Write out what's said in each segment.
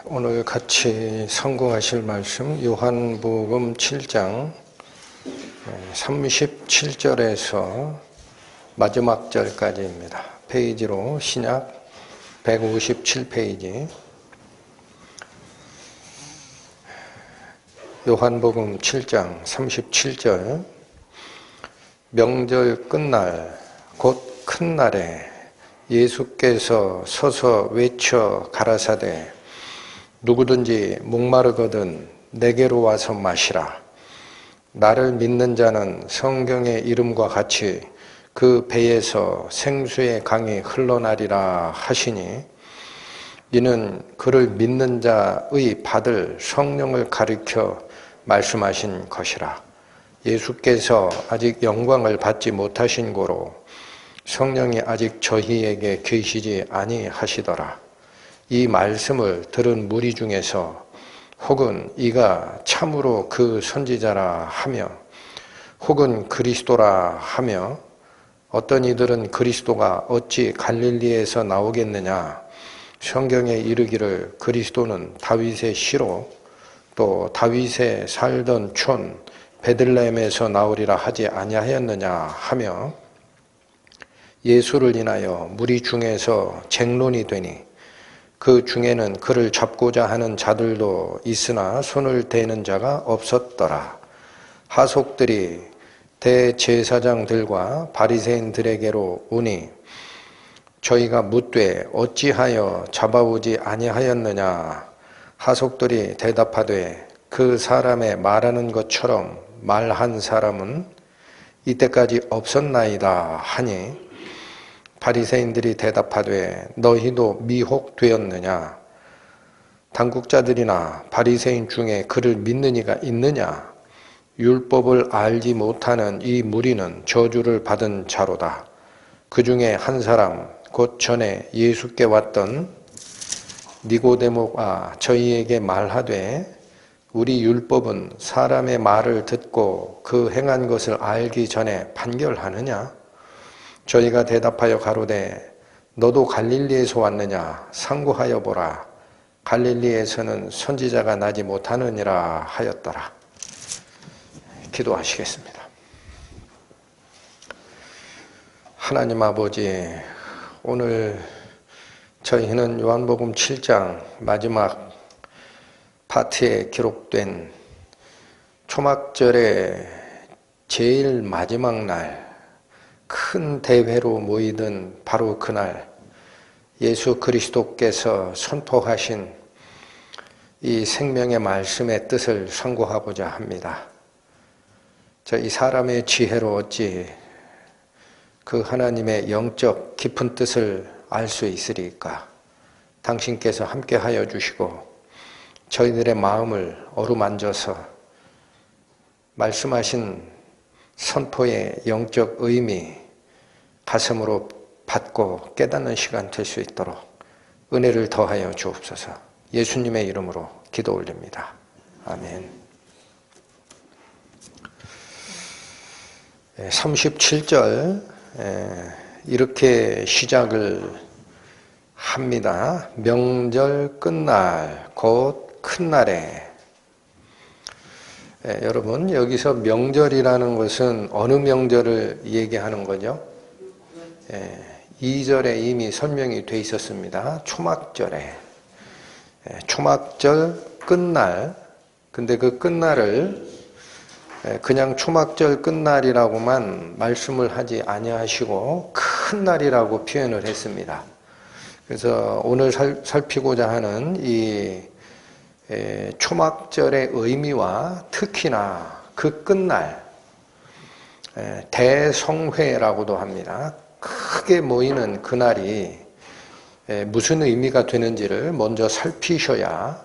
오늘 같이 성공하실 말씀 요한복음 7장 37절에서 마지막 절까지입니다. 페이지로 신약 157페이지 요한복음 7장 37절 명절 끝날 곧 큰 날에 예수께서 서서 외쳐 가라사대 누구든지 목마르거든 내게로 와서 마시라. 나를 믿는 자는 성경의 이름과 같이 그 배에서 생수의 강이 흘러나리라 하시니 이는 그를 믿는 자의 받을 성령을 가리켜 말씀하신 것이라. 예수께서 아직 영광을 받지 못하신 고로 성령이 아직 저희에게 계시지 아니하시더라. 이 말씀을 들은 무리 중에서 혹은 이가 참으로 그 선지자라 하며 혹은 그리스도라 하며 어떤 이들은 그리스도가 어찌 갈릴리에서 나오겠느냐 성경에 이르기를 그리스도는 다윗의 씨로 또 다윗의 살던 촌 베들레헴에서 나오리라 하지 아니하였느냐 하며 예수를 인하여 무리 중에서 쟁론이 되니 그 중에는 그를 잡고자 하는 자들도 있으나 손을 대는 자가 없었더라. 하속들이 대제사장들과 바리새인들에게로 오니 저희가 묻되 어찌하여 잡아오지 아니하였느냐. 하속들이 대답하되 그 사람의 말하는 것처럼 말한 사람은 이때까지 없었나이다 하니 바리새인들이 대답하되 너희도 미혹되었느냐. 당국자들이나 바리새인 중에 그를 믿는 이가 있느냐. 율법을 알지 못하는 이 무리는 저주를 받은 자로다. 그 중에 한 사람 곧 전에 예수께 왔던 니고데모가 저희에게 말하되 우리 율법은 사람의 말을 듣고 그 행한 것을 알기 전에 판결하느냐. 저희가 대답하여 가로되 너도 갈릴리에서 왔느냐. 상고하여 보라. 갈릴리에서는 선지자가 나지 못하느니라 하였더라. 기도하시겠습니다. 하나님 아버지, 오늘 저희는 요한복음 7장 마지막 파트에 기록된 초막절의 제일 마지막 날 큰 대회로 모이던 바로 그날 예수 그리스도께서 선포하신 이 생명의 말씀의 뜻을 선고하고자 합니다. 이 사람의 지혜로 어찌 그 하나님의 영적 깊은 뜻을 알 수 있으리까. 당신께서 함께하여 주시고 저희들의 마음을 어루만져서 말씀하신 선포의 영적 의미 가슴으로 받고 깨닫는 시간 될 수 있도록 은혜를 더하여 주옵소서. 예수님의 이름으로 기도 올립니다. 아멘. 37절 이렇게 시작을 합니다. 명절 끝날 곧 큰 날에. 여러분, 여기서 명절이라는 것은 어느 명절을 얘기하는 거죠? 2절에 이미 설명이 돼 있었습니다. 초막절에. 초막절 끝날. 근데 그 끝날을 그냥 초막절 끝날이라고만 말씀을 하지 아니하시고 큰 날이라고 표현을 했습니다. 그래서 오늘 살피고자 하는 이 초막절의 의미와 특히나 그 끝날 대성회라고도 합니다. 크게 모이는 그날이 무슨 의미가 되는지를 먼저 살피셔야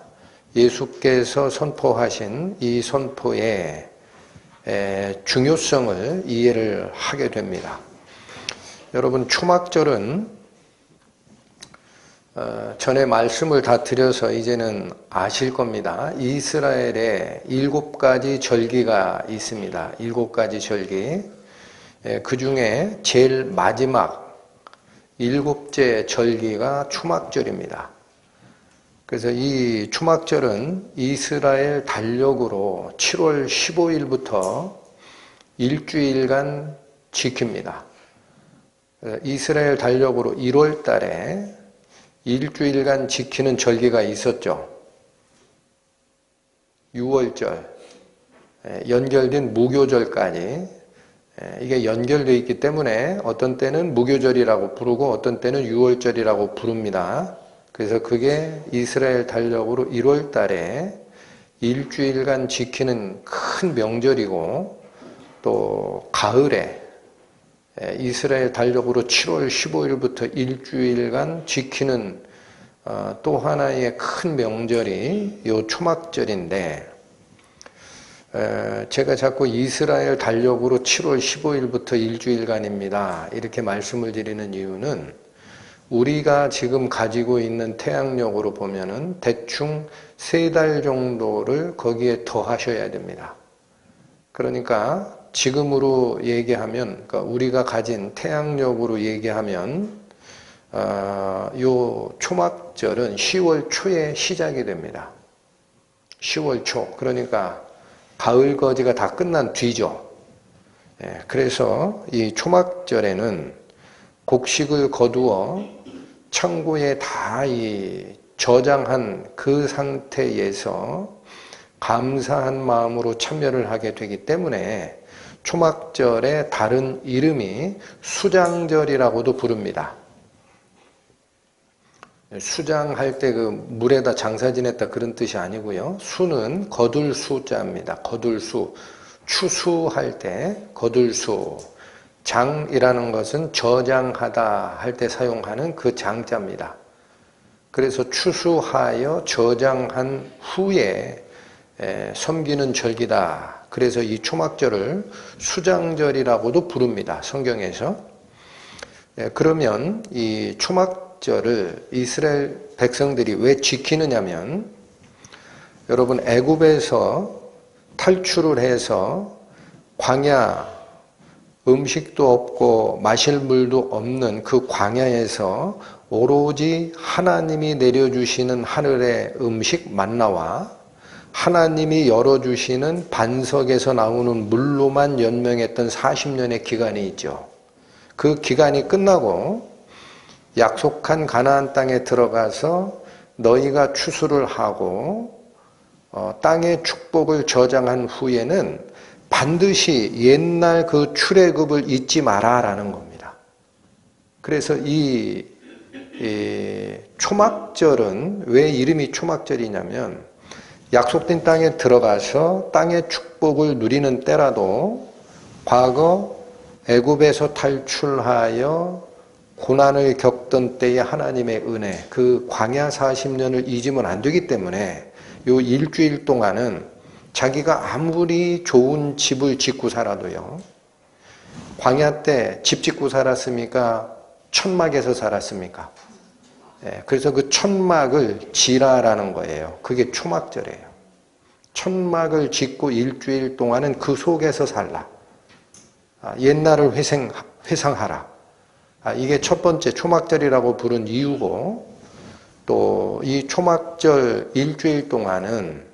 예수께서 선포하신 이 선포의 중요성을 이해를 하게 됩니다. 여러분, 초막절은 전에 말씀을 다 드려서 이제는 아실 겁니다. 이스라엘에 7가지 절기가 있습니다. 7가지 절기. 그 중에 제일 마지막 7째 절기가 초막절입니다. 그래서 이 초막절은 이스라엘 달력으로 7월 15일부터 일주일간 지킵니다. 이스라엘 달력으로 1월 달에 일주일간 지키는 절기가 있었죠. 6월절, 연결된 무교절까지. 이게 연결되어 있기 때문에 어떤 때는 무교절이라고 부르고 어떤 때는 6월절이라고 부릅니다. 그래서 그게 이스라엘 달력으로 1월 달에 일주일간 지키는 큰 명절이고, 또 가을에 이스라엘 달력으로 7월 15일부터 일주일간 지키는 또 하나의 큰 명절이 요 초막절인데, 제가 자꾸 이스라엘 달력으로 7월 15일부터 일주일간입니다 이렇게 말씀을 드리는 이유는, 우리가 지금 가지고 있는 태양력으로 보면은 대충 3달 정도를 거기에 더 하셔야 됩니다. 그러니까 지금으로 얘기하면, 그러니까 우리가 가진 태양력으로 얘기하면 요 초막절은 10월 초에 시작이 됩니다. 10월 초, 그러니까 가을 거지가 다 끝난 뒤죠. 그래서 이 초막절에는 곡식을 거두어 창고에 다 저장한 그 상태에서 감사한 마음으로 참여를 하게 되기 때문에 초막절의 다른 이름이 수장절이라고도 부릅니다. 수장할 때 그 물에다 장사 지냈다 그런 뜻이 아니고요. 수는 거둘 수자입니다. 거둘 수. 추수할 때 거둘 수. 장이라는 것은 저장하다 할 때 사용하는 그 장자입니다. 그래서 추수하여 저장한 후에 섬기는 절기다. 그래서 이 초막절을 수장절이라고도 부릅니다. 성경에서. 그러면 이 초막절을 이스라엘 백성들이 왜 지키느냐면, 여러분 애굽에서 탈출을 해서 광야, 음식도 없고 마실 물도 없는 그 광야에서 오로지 하나님이 내려주시는 하늘의 음식 만나와 하나님이 열어주시는 반석에서 나오는 물로만 연명했던 40년의 기간이 있죠. 그 기간이 끝나고 약속한 가나안 땅에 들어가서 너희가 추수를 하고 땅의 축복을 저장한 후에는 반드시 옛날 그 출애굽을 잊지 마라라는 겁니다. 그래서 이 초막절은 왜 이름이 초막절이냐면, 약속된 땅에 들어가서 땅의 축복을 누리는 때라도 과거 애굽에서 탈출하여 고난을 겪던 때의 하나님의 은혜, 그 광야 40년을 잊으면 안 되기 때문에 요 일주일 동안은 자기가 아무리 좋은 집을 짓고 살아도요, 광야 때 집 짓고 살았습니까? 천막에서 살았습니까? 그래서 그 천막을 지라라는 거예요. 그게 초막절이에요. 천막을 짓고 일주일 동안은 그 속에서 살라. 옛날을 회상하라. 이게 첫 번째 초막절이라고 부른 이유고, 또 이 초막절 일주일 동안은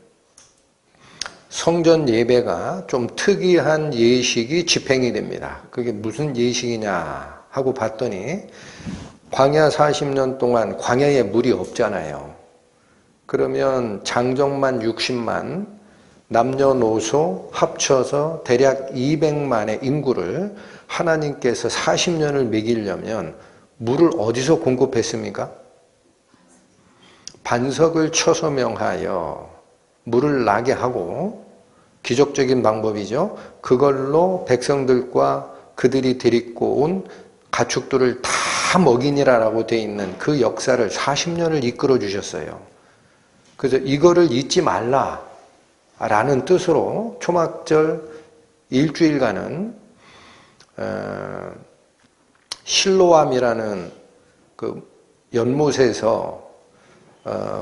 성전 예배가 좀 특이한 예식이 집행이 됩니다. 그게 무슨 예식이냐 하고 봤더니, 광야 40년 동안 광야에 물이 없잖아요. 그러면 장정만 60만, 남녀노소 합쳐서 대략 200만의 인구를 하나님께서 40년을 먹이려면 물을 어디서 공급했습니까? 반석을 쳐서 명하여 물을 나게 하고, 기적적인 방법이죠. 그걸로 백성들과 그들이 데리고 온 가축들을 다 먹이니라라고 되어 있는 그 역사를 40년을 이끌어 주셨어요. 그래서 이거를 잊지 말라라는 뜻으로 초막절 일주일간은 실로암이라는 그 연못에서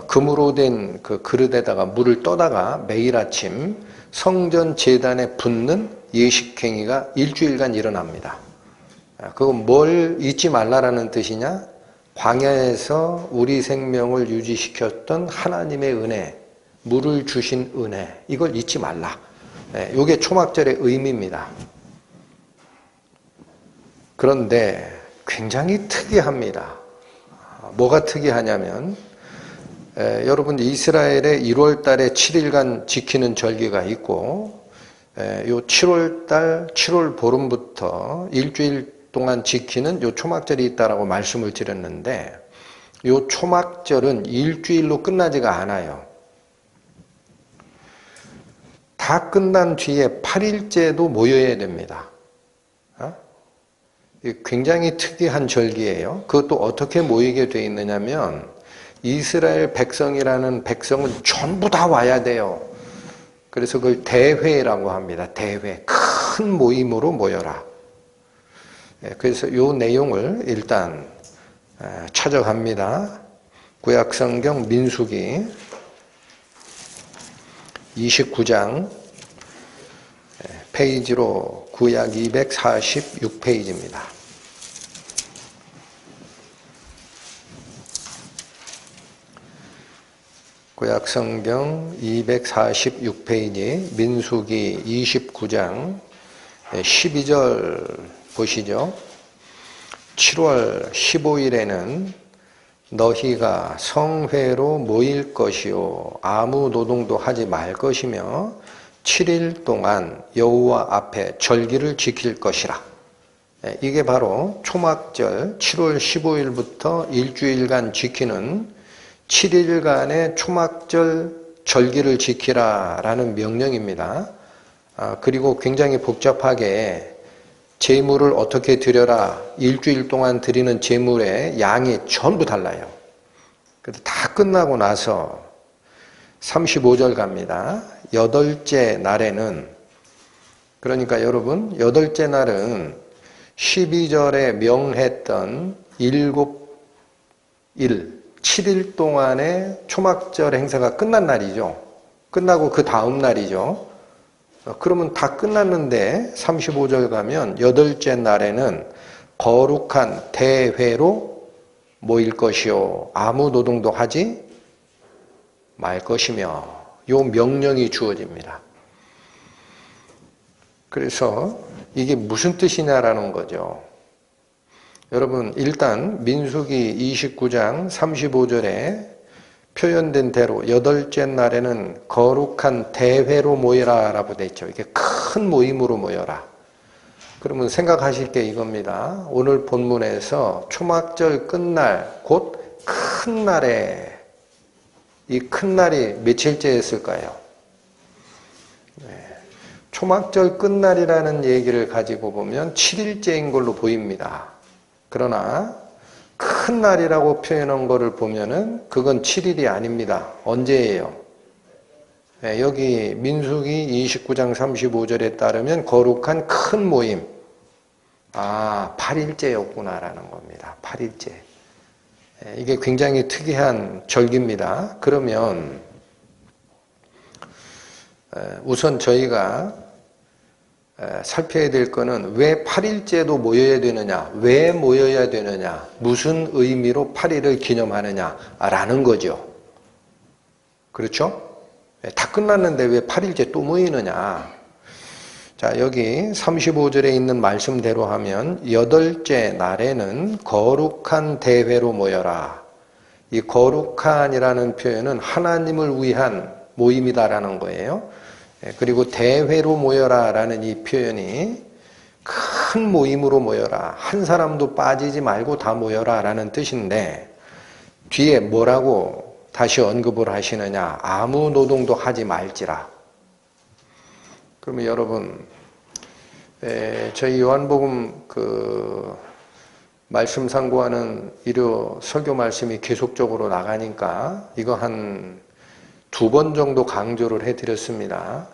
금으로 된 그 그릇에다가 물을 떠다가 매일 아침 성전 제단에 붓는 예식행위가 일주일간 일어납니다. 그건 뭘 잊지 말라라는 뜻이냐? 광야에서 우리 생명을 유지시켰던 하나님의 은혜, 물을 주신 은혜, 이걸 잊지 말라. 이게 초막절의 의미입니다. 그런데 굉장히 특이합니다. 뭐가 특이하냐면 여러분 이스라엘의 1월 달에 7일간 지키는 절기가 있고 요 7월 달 7월 보름부터 일주일 동안 지키는 요 초막절이 있다라고 말씀을 드렸는데 요 초막절은 일주일로 끝나지가 않아요. 다 끝난 뒤에 8일째도 모여야 됩니다. 굉장히 특이한 절기예요. 그것도 어떻게 모이게 돼 있느냐면 이스라엘 백성이라는 백성은 전부 다 와야 돼요. 그래서 그걸 대회라고 합니다. 대회. 큰 모임으로 모여라. 그래서 이 내용을 일단 찾아갑니다. 구약성경 민수기 29장 페이지로 구약 246페이지입니다. 구약성경 246페이지 민수기 29장 12절 보시죠. 7월 15일에는 너희가 성회로 모일 것이요 아무 노동도 하지 말 것이며 7일 동안 여호와 앞에 절기를 지킬 것이라. 이게 바로 초막절 7월 15일부터 일주일간 지키는 7일간의 초막절 절기를 지키라 라는 명령입니다. 그리고 굉장히 복잡하게 제물을 어떻게 드려라, 일주일 동안 드리는 제물의 양이 전부 달라요. 그래서 다 끝나고 나서 35절 갑니다. 여덟째 날에는, 그러니까 여러분 여덟째 날은 12절에 명했던 7일 동안의 초막절 행사가 끝난 날이죠. 끝나고 그 다음 날이죠. 그러면 다 끝났는데 35절 가면 여덟째 날에는 거룩한 대회로 모일 것이요 아무 노동도 하지 말 것이며 요 명령이 주어집니다. 그래서 이게 무슨 뜻이냐라는 거죠. 여러분 일단 민수기 29장 35절에 표현된 대로 여덟째 날에는 거룩한 대회로 모여라 라고 되어 있죠. 이게 큰 모임으로 모여라. 그러면 생각하실 게 이겁니다. 오늘 본문에서 초막절 끝날 곧 큰 날에 이 큰 날이 며칠째였을까요? 초막절 끝날이라는 얘기를 가지고 보면 7일째인 걸로 보입니다. 그러나 큰 날이라고 표현한 거를 보면은 그건 7일이 아닙니다. 언제예요? 여기 민수기 29장 35절에 따르면 거룩한 큰 모임. 8일째였구나라는 겁니다. 8일째. 이게 굉장히 특이한 절기입니다. 그러면 우선 저희가 살펴야 될 거는 왜 8일째도 모여야 되느냐, 왜 모여야 되느냐, 무슨 의미로 8일을 기념하느냐라는 거죠. 그렇죠? 다 끝났는데 왜 8일째 또 모이느냐. 자, 여기 35절에 있는 말씀대로 하면 여덟째 날에는 거룩한 대회로 모여라. 이 거룩한이라는 표현은 하나님을 위한 모임이다라는 거예요. 그리고 대회로 모여라 라는 이 표현이 큰 모임으로 모여라, 한 사람도 빠지지 말고 다 모여라 라는 뜻인데 뒤에 뭐라고 다시 언급을 하시느냐, 아무 노동도 하지 말지라. 그러면 여러분 저희 요한복음 말씀 상고하는 일요 설교 말씀이 계속적으로 나가니까 이거 한 2번 정도 강조를 해드렸습니다.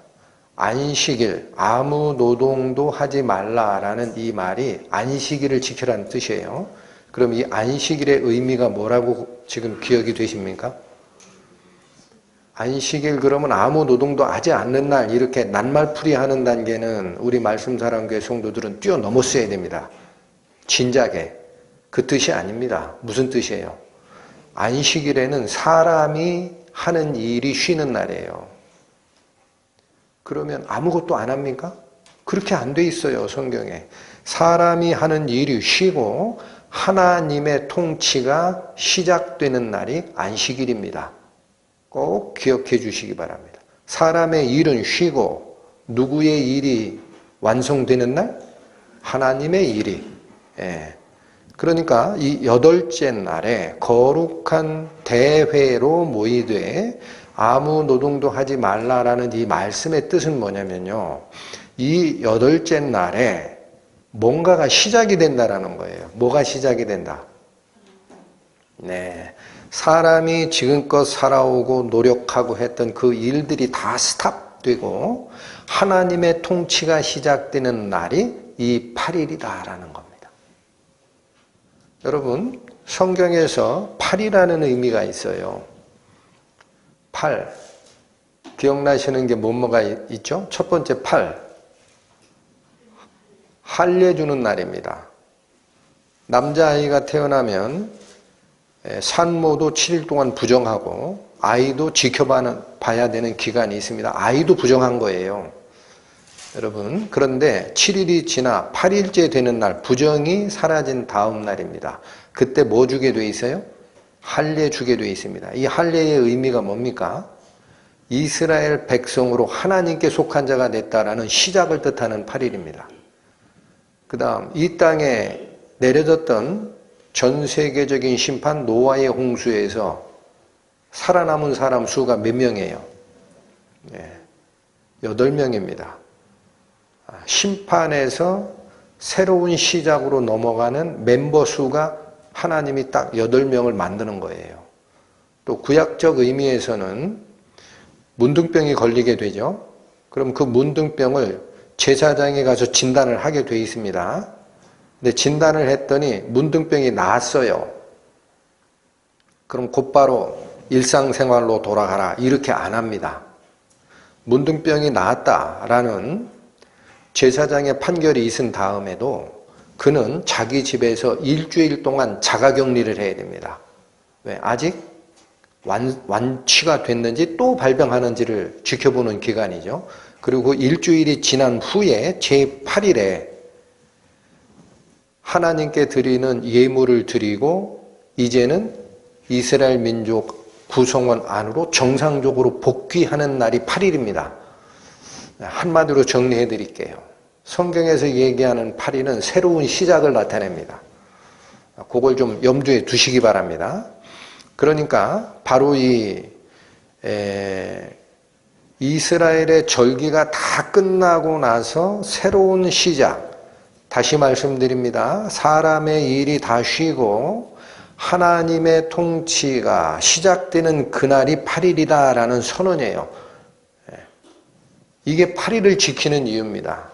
안식일, 아무 노동도 하지 말라라는 이 말이 안식일을 지키라는 뜻이에요. 그럼 이 안식일의 의미가 뭐라고 지금 기억이 되십니까? 안식일 그러면 아무 노동도 하지 않는 날, 이렇게 낱말풀이 하는 단계는 우리 말씀사랑교회 성도들은 뛰어넘었어야 됩니다. 진작에. 그 뜻이 아닙니다. 무슨 뜻이에요? 안식일에는 사람이 하는 일이 쉬는 날이에요. 그러면 아무것도 안 합니까? 그렇게 안 돼 있어요, 성경에. 사람이 하는 일이 쉬고 하나님의 통치가 시작되는 날이 안식일입니다. 꼭 기억해 주시기 바랍니다. 사람의 일은 쉬고 누구의 일이 완성되는 날? 하나님의 일이. 예. 그러니까 이 여덟째 날에 거룩한 대회로 모이되 아무 노동도 하지 말라라는 이 말씀의 뜻은 뭐냐면요. 이 여덟째 날에 뭔가가 시작이 된다라는 거예요. 뭐가 시작이 된다? 네. 사람이 지금껏 살아오고 노력하고 했던 그 일들이 다 스탑되고 하나님의 통치가 시작되는 날이 이 8일이다라는 겁니다. 여러분, 성경에서 8이라는 의미가 있어요. 8. 기억나시는 게 뭐가 있죠? 첫 번째 8. 할례 주는 날입니다. 남자아이가 태어나면 산모도 7일 동안 부정하고 아이도 지켜봐야 되는 기간이 있습니다. 아이도 부정한 거예요. 여러분, 그런데 7일이 지나 8일째 되는 날, 부정이 사라진 다음 날입니다. 그때 뭐 주게 돼 있어요? 할례 주게 돼 있습니다. 이 할례의 의미가 뭡니까? 이스라엘 백성으로 하나님께 속한 자가 됐다라는 시작을 뜻하는 8일입니다. 그 다음 이 땅에 내려졌던 전 세계적인 심판 노아의 홍수에서 살아남은 사람 수가 몇 명이에요? 8명입니다. 심판에서 새로운 시작으로 넘어가는 멤버 수가 하나님이 딱 8명을 만드는 거예요. 또 구약적 의미에서는 문둥병이 걸리게 되죠. 그럼 그 문둥병을 제사장에 가서 진단을 하게 돼 있습니다. 근데 진단을 했더니 문둥병이 나았어요. 그럼 곧바로 일상생활로 돌아가라. 이렇게 안 합니다. 문둥병이 나았다라는 제사장의 판결이 있은 다음에도 그는 자기 집에서 일주일 동안 자가격리를 해야 됩니다. 왜? 아직 완치가 됐는지 또 발병하는지를 지켜보는 기간이죠. 그리고 일주일이 지난 후에 제8일에 하나님께 드리는 예물을 드리고 이제는 이스라엘 민족 구성원 안으로 정상적으로 복귀하는 날이 8일입니다. 한마디로 정리해 드릴게요. 성경에서 얘기하는 8일은 새로운 시작을 나타냅니다. 그걸 좀 염두에 두시기 바랍니다. 그러니까 바로 이스라엘의 절기가 다 끝나고 나서 새로운 시작, 다시 말씀드립니다. 사람의 일이 다 쉬고 하나님의 통치가 시작되는 그날이 8일이다라는 선언이에요. 이게 8일을 지키는 이유입니다.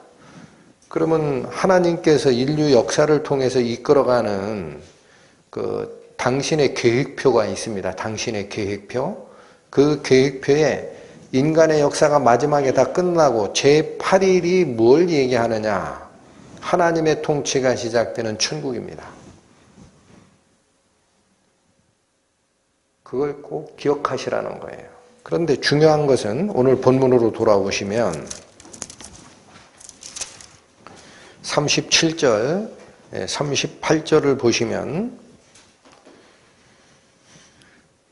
그러면 하나님께서 인류 역사를 통해서 이끌어가는 그 당신의 계획표가 있습니다. 당신의 계획표. 그 계획표에 인간의 역사가 마지막에 다 끝나고 제8일이 뭘 얘기하느냐? 하나님의 통치가 시작되는 천국입니다. 그걸 꼭 기억하시라는 거예요. 그런데 중요한 것은 오늘 본문으로 돌아오시면 37절, 38절을 보시면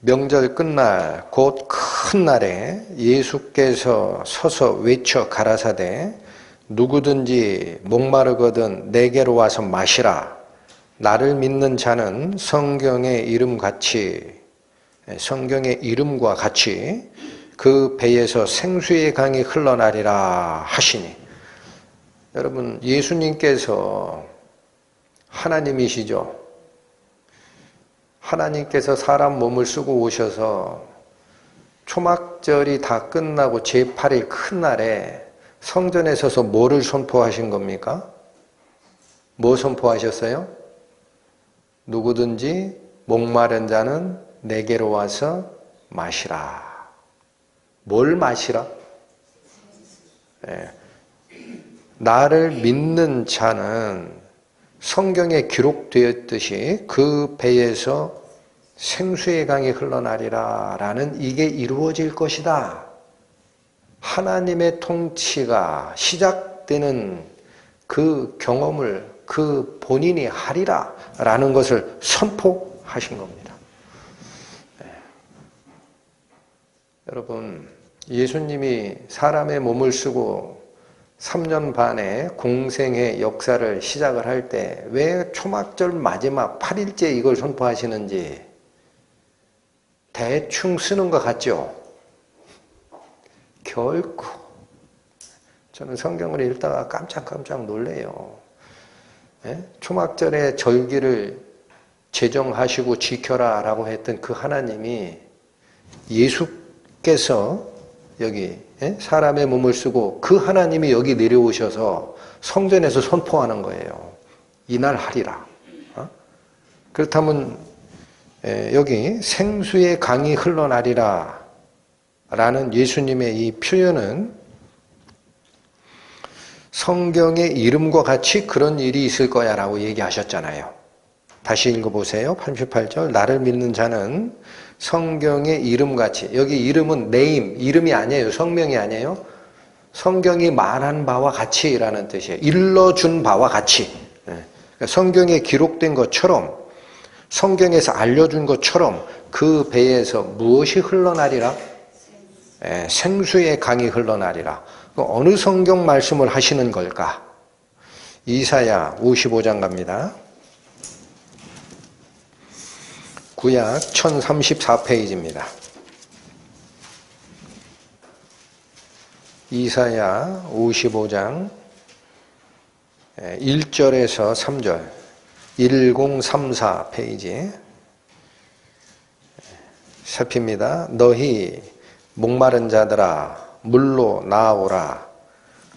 명절 끝날 곧 큰 날에 예수께서 서서 외쳐 가라사대 누구든지 목마르거든 내게로 와서 마시라. 나를 믿는 자는 성경의 이름과 같이 그 배에서 생수의 강이 흘러나리라 하시니. 여러분, 예수님께서 하나님이시죠. 하나님께서 사람 몸을 쓰고 오셔서 초막절이 다 끝나고 제8일 큰 날에 성전에 서서 뭐를 선포하신 겁니까? 뭐 선포하셨어요? 누구든지 목마른 자는 내게로 와서 마시라. 뭘 마시라? 나를 믿는 자는 성경에 기록되었듯이 그 배에서 생수의 강이 흘러나리라 라는 이게 이루어질 것이다. 하나님의 통치가 시작되는 그 경험을 그 본인이 하리라 라는 것을 선포하신 겁니다. 네. 여러분, 예수님이 사람의 몸을 쓰고 3년 반의 공생의 역사를 시작을 할 때 왜 초막절 마지막 8일째 이걸 선포하시는지 대충 쓰는 것 같죠? 결코. 저는 성경을 읽다가 깜짝깜짝 놀래요. 초막절에 절기를 제정하시고 지켜라 라고 했던 그 하나님이 예수께서 여기 사람의 몸을 쓰고 그 하나님이 여기 내려오셔서 성전에서 선포하는 거예요. 이날 하리라. 그렇다면 여기 생수의 강이 흘러나리라 라는 예수님의 이 표현은 성경의 이름과 같이 그런 일이 있을 거야 라고 얘기하셨잖아요. 다시 읽어보세요. 38절. 나를 믿는 자는 성경의 이름같이, 여기 이름은 네임, 이름이 아니에요. 성명이 아니에요. 성경이 말한 바와 같이라는 뜻이에요. 일러준 바와 같이. 그러니까 성경에 기록된 것처럼, 성경에서 알려준 것처럼 그 배에서 무엇이 흘러나리라? 생수의 강이 흘러나리라. 어느 성경 말씀을 하시는 걸까? 이사야 55장 갑니다. 구약 1034페이지입니다. 이사야 55장 1절에서 3절 1034 페이지 살핍니다. 너희 목마른 자들아 물로 나아오라.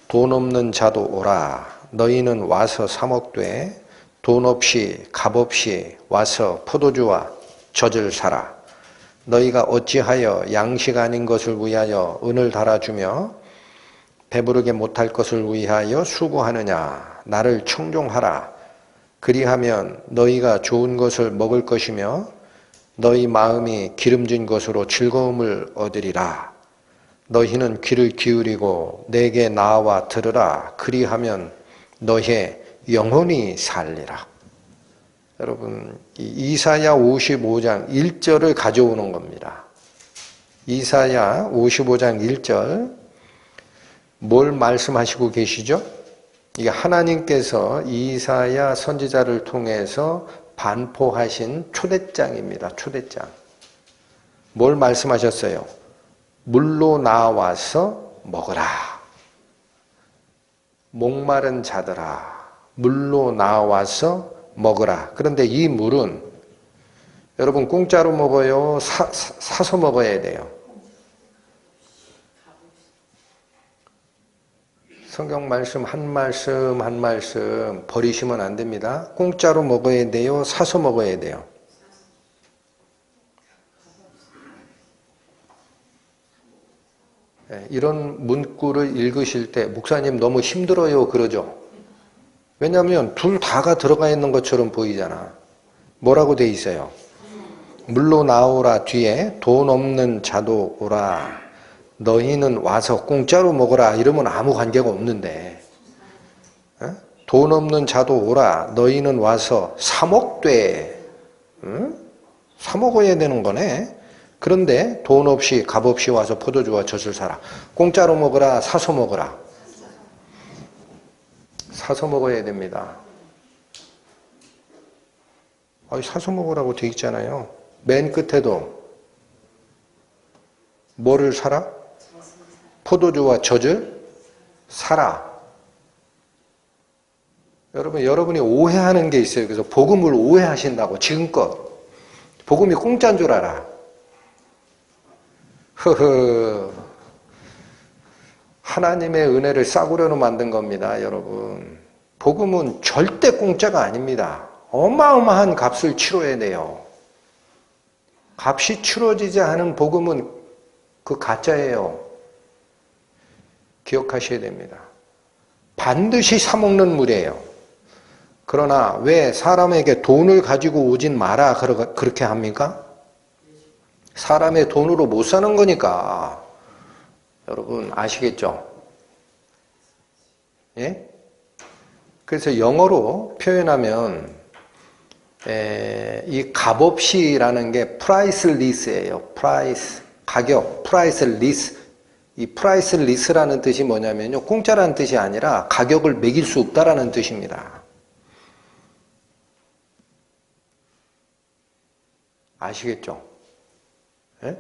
돈 없는 자도 오라. 너희는 와서 사 먹되 돈 없이 값 없이 와서 포도주와 젖을 사라. 너희가 어찌하여 양식 아닌 것을 위하여 은을 달아주며 배부르게 못할 것을 위하여 수고하느냐. 나를 청종하라. 그리하면 너희가 좋은 것을 먹을 것이며 너희 마음이 기름진 것으로 즐거움을 얻으리라. 너희는 귀를 기울이고 내게 나와 들으라. 그리하면 너희의 영혼이 살리라. 여러분, 이사야 55장 1절을 가져오는 겁니다. 이사야 55장 1절 뭘 말씀하시고 계시죠? 이게 하나님께서 이사야 선지자를 통해서 반포하신 초대장입니다. 초대장. 뭘 말씀하셨어요? 물로 나와서 먹으라. 목마른 자들아 물로 나와서 먹으라. 그런데 이 물은 여러분 공짜로 먹어요? 사서 먹어야 돼요? 성경 말씀 한 말씀 한 말씀 버리시면 안 됩니다. 공짜로 먹어야 돼요? 사서 먹어야 돼요? 이런 문구를 읽으실 때 목사님 너무 힘들어요 그러죠? 왜냐하면 둘 다가 들어가 있는 것처럼 보이잖아. 뭐라고 돼 있어요? 물로 나오라 뒤에 돈 없는 자도 오라. 너희는 와서 공짜로 먹어라 이러면 아무 관계가 없는데 돈 없는 자도 오라. 너희는 와서 사 먹되 사 먹어야 되는 거네. 그런데 돈 없이 값 없이 와서 포도주와 젖을 사라. 공짜로 먹어라 사서 먹어라? 사서 먹어야 됩니다. 사서 먹으라고 돼 있잖아요. 맨 끝에도 뭐를 사라? 포도주와 젖을 사라. 여러분이 오해하는 게 있어요. 그래서 복음을 오해하신다고 지금껏. 복음이 공짜인 줄 알아. 허허. 하나님의 은혜를 싸구려로 만든 겁니다, 여러분. 복음은 절대 공짜가 아닙니다. 어마어마한 값을 치러야 돼요. 값이 치러지지 않은 복음은 그 가짜예요. 기억하셔야 됩니다. 반드시 사 먹는 물이에요. 그러나 왜 사람에게 돈을 가지고 오진 마라 그렇게 합니까? 사람의 돈으로 못 사는 거니까. 여러분 아시겠죠? 예? 그래서 영어로 표현하면 이 값없이라는 게 priceless예요. price, 가격, priceless. 이 priceless라는 뜻이 뭐냐면요. 공짜라는 뜻이 아니라 가격을 매길 수 없다라는 뜻입니다. 아시겠죠? 예?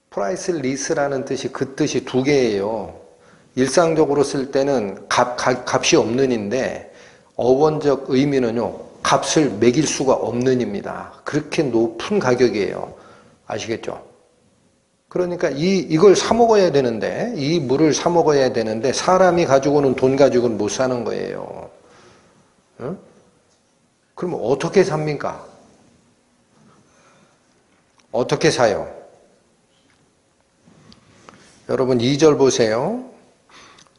priceless라는 뜻이 그 뜻이 두 개예요. 일상적으로 쓸 때는 값이 없는 인데 어원적 의미는요. 값을 매길 수가 없는 입니다. 그렇게 높은 가격이에요. 아시겠죠? 그러니까 이걸 사 먹어야 되는데 이 물을 사 먹어야 되는데 사람이 가지고는 돈 가지고는 못 사는 거예요. 응? 그럼 어떻게 삽니까? 어떻게 사요? 여러분 2절 보세요.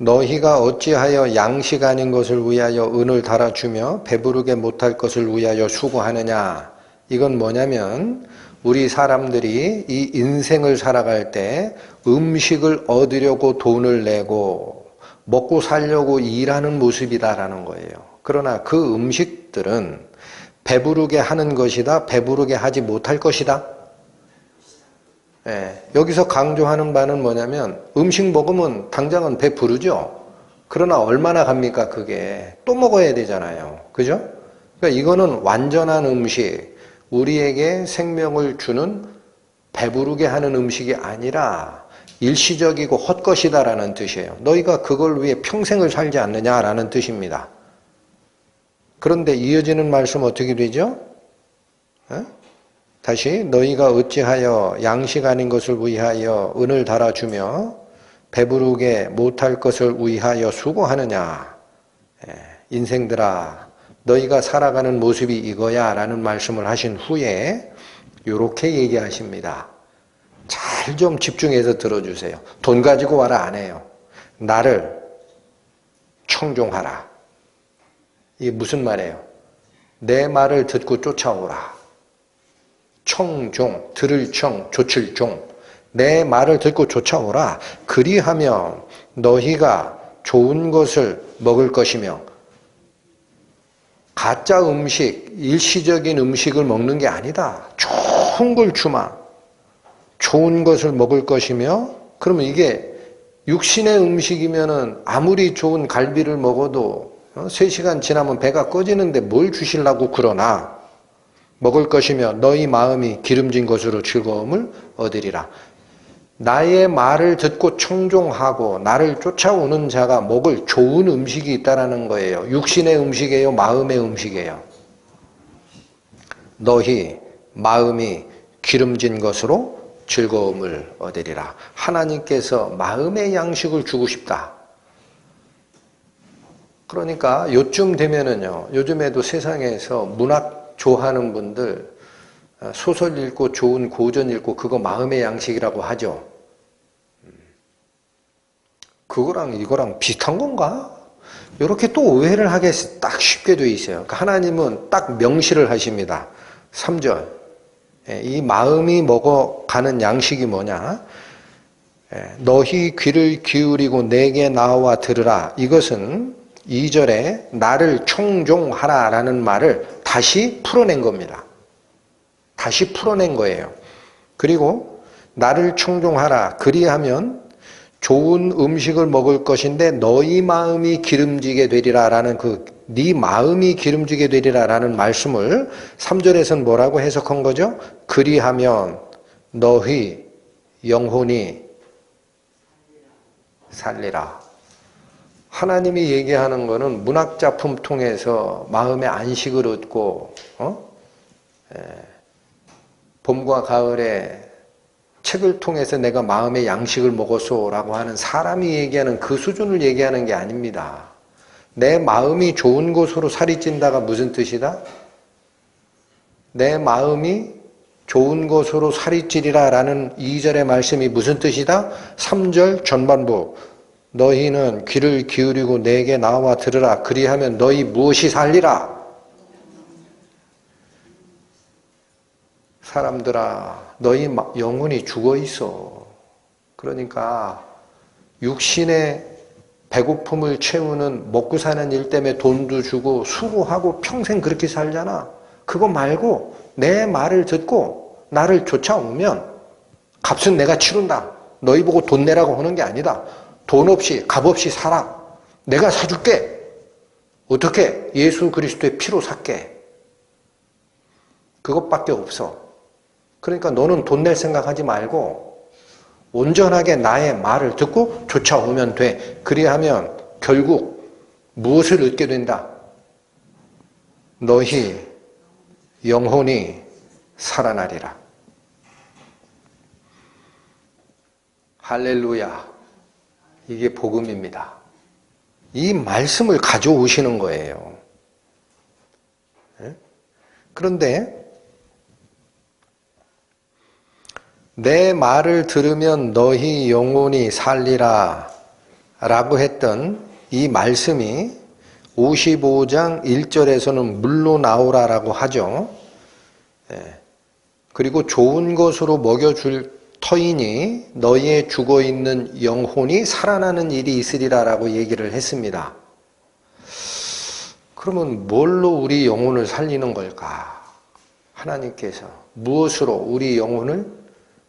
너희가 어찌하여 양식 아닌 것을 위하여 은을 달아주며 배부르게 못할 것을 위하여 수고하느냐. 이건 뭐냐면 우리 사람들이 이 인생을 살아갈 때 음식을 얻으려고 돈을 내고 먹고 살려고 일하는 모습이다라는 거예요. 그러나 그 음식들은 배부르게 하는 것이다, 배부르게 하지 못할 것이다. 예, 여기서 강조하는 바는 뭐냐면 음식 먹으면 당장은 배 부르죠. 그러나 얼마나 갑니까 그게. 또 먹어야 되잖아요. 그죠? 그러니까 이거는 완전한 음식, 우리에게 생명을 주는 배부르게 하는 음식이 아니라 일시적이고 헛것이다라는 뜻이에요. 너희가 그걸 위해 평생을 살지 않느냐라는 뜻입니다. 그런데 이어지는 말씀 어떻게 되죠? 예? 다시 너희가 어찌하여 양식 아닌 것을 위하여 은을 달아주며 배부르게 못할 것을 위하여 수고하느냐. 인생들아 너희가 살아가는 모습이 이거야 라는 말씀을 하신 후에 이렇게 얘기하십니다. 잘 좀 집중해서 들어주세요. 돈 가지고 와라 안 해요. 나를 청종하라. 이게 무슨 말이에요? 내 말을 듣고 쫓아오라. 청종, 들을 청, 좇을 종. 내 말을 듣고 쫓아오라. 그리하면 너희가 좋은 것을 먹을 것이며 가짜 음식, 일시적인 음식을 먹는 게 아니다. 좋은 걸 주마. 좋은 것을 먹을 것이며 그러면 이게 육신의 음식이면은 아무리 좋은 갈비를 먹어도 3시간 지나면 배가 꺼지는데 뭘 주시려고 그러나 먹을 것이며 너희 마음이 기름진 것으로 즐거움을 얻으리라. 나의 말을 듣고 청종하고 나를 쫓아오는 자가 먹을 좋은 음식이 있다라는 거예요. 육신의 음식이에요? 마음의 음식이에요? 너희 마음이 기름진 것으로 즐거움을 얻으리라. 하나님께서 마음의 양식을 주고 싶다. 그러니까 요쯤 되면은요. 요즘에도 세상에서 문학 좋아하는 분들 소설 읽고 좋은 고전 읽고 그거 마음의 양식이라고 하죠. 그거랑 이거랑 비슷한 건가? 이렇게 또 오해를 하게 딱 쉽게 돼 있어요. 그러니까 하나님은 딱 명시를 하십니다. 3절. 이 마음이 먹어가는 양식이 뭐냐? 너희 귀를 기울이고 내게 나와 들으라. 이것은 2절에 나를 청종하라 라는 말을 다시 풀어낸 겁니다. 다시 풀어낸 거예요. 그리고 나를 청종하라. 그리하면 좋은 음식을 먹을 것인데 너희 마음이 기름지게 되리라 라는 네 마음이 기름지게 되리라 라는 말씀을 3절에서는 뭐라고 해석한 거죠? 그리하면 너희 영혼이 살리라. 하나님이 얘기하는 거는 문학작품 통해서 마음의 안식을 얻고 봄과 가을에 책을 통해서 내가 마음의 양식을 먹었소라고 하는 사람이 얘기하는 그 수준을 얘기하는 게 아닙니다. 내 마음이 좋은 곳으로 살이 찐다가 무슨 뜻이다? 내 마음이 좋은 곳으로 살이 찌리라 라는 2절의 말씀이 무슨 뜻이다? 3절 전반부 너희는 귀를 기울이고 내게 나와 들으라. 그리하면 너희 무엇이 살리라? 사람들아, 너희 영혼이 죽어 있어. 그러니까 육신의 배고픔을 채우는 먹고 사는 일 때문에 돈도 주고 수고하고 평생 그렇게 살잖아. 그거 말고 내 말을 듣고 나를 쫓아오면 값은 내가 치른다. 너희 보고 돈 내라고 하는 게 아니다. 돈 없이 값 없이 살아. 내가 사줄게. 어떻게? 예수 그리스도의 피로 살게. 그것밖에 없어. 그러니까 너는 돈 낼 생각하지 말고 온전하게 나의 말을 듣고 쫓아오면 돼. 그리하면 결국 무엇을 얻게 된다? 너희 영혼이 살아나리라. 할렐루야. 이게 복음입니다. 이 말씀을 가져오시는 거예요. 그런데 내 말을 들으면 너희 영혼이 살리라 라고 했던 이 말씀이 55장 1절에서는 물로 나오라 라고 하죠. 그리고 좋은 것으로 먹여줄 터이니 너희의 죽어있는 영혼이 살아나는 일이 있으리라 라고 얘기를 했습니다. 그러면 뭘로 우리 영혼을 살리는 걸까? 하나님께서 무엇으로 우리 영혼을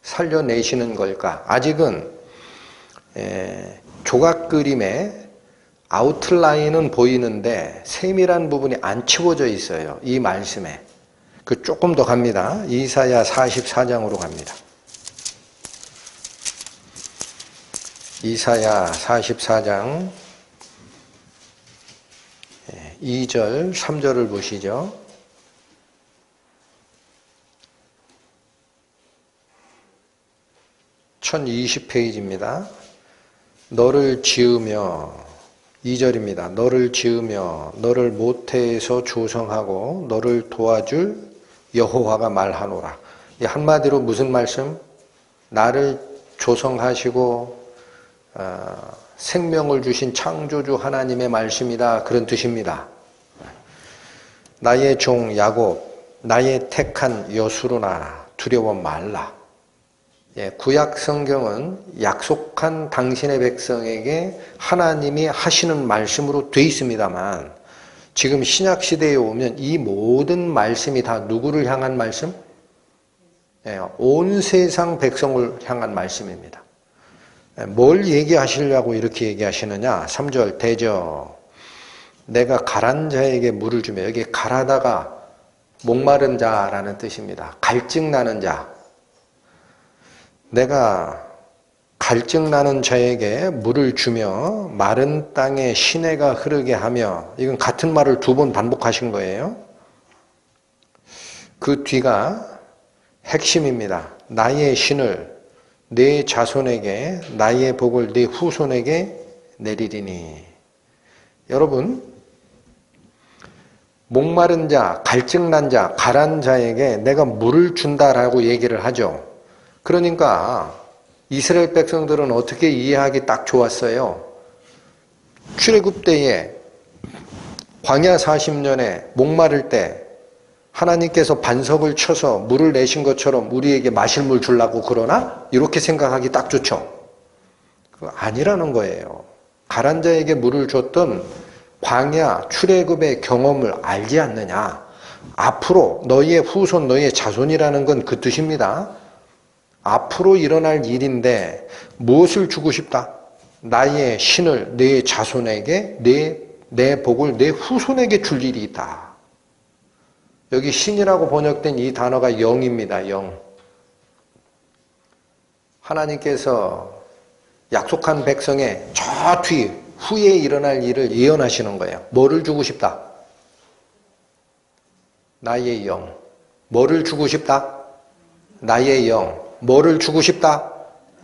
살려내시는 걸까? 아직은 조각 그림에 아웃라인은 보이는데 세밀한 부분이 안 채워져 있어요. 이 말씀에. 그 조금 더 갑니다. 이사야 44장으로 갑니다. 이사야 44장 2절, 3절을 보시죠. (1020페이지입니다) 너를 지으며 2절입니다. 너를 지으며 너를 모태에서 조성하고 너를 도와줄 여호와가 말하노라. 이 한마디로 무슨 말씀? 나를 조성하시고 생명을 주신 창조주 하나님의 말씀이다. 그런 뜻입니다. 나의 종 야곱, 나의 택한 여수로나 두려워 말라. 구약 성경은 약속한 당신의 백성에게 하나님이 하시는 말씀으로 돼 있습니다만 지금 신약 시대에 오면 이 모든 말씀이 다 누구를 향한 말씀? 온 세상 백성을 향한 말씀입니다. 뭘 얘기하시려고 이렇게 얘기하시느냐? 3절 대저 내가 가란 자에게 물을 주며, 여기 가라다가 목마른 자라는 뜻입니다. 갈증나는 자. 내가 갈증나는 자에게 물을 주며 마른 땅에 시내가 흐르게 하며, 이건 같은 말을 두 번 반복하신 거예요. 그 뒤가 핵심입니다. 나의 신을 내 자손에게, 나의 복을 내 후손에게 내리리니. 여러분, 목마른 자, 갈증난 자, 가란 자에게 내가 물을 준다라고 얘기를 하죠. 그러니까 이스라엘 백성들은 어떻게 이해하기 딱 좋았어요. 출애굽 때에 광야 40년에 목마를 때 하나님께서 반석을 쳐서 물을 내신 것처럼 우리에게 마실 물 주려고 그러나? 이렇게 생각하기 딱 좋죠. 그거 아니라는 거예요. 가란 자에게 물을 줬던 광야 출애굽의 경험을 알지 않느냐. 앞으로 너희의 후손, 너희의 자손이라는 건 그 뜻입니다. 앞으로 일어날 일인데 무엇을 주고 싶다? 나의 신을 내 자손에게, 내 복을 내 후손에게 줄 일이 있다. 여기 신이라고 번역된 이 단어가 영입니다. 영. 하나님께서 약속한 백성의 저 뒤 후에 일어날 일을 예언하시는 거예요. 뭐를 주고 싶다? 나의 영. 뭐를 주고 싶다? 나의 영. 뭐를 주고 싶다?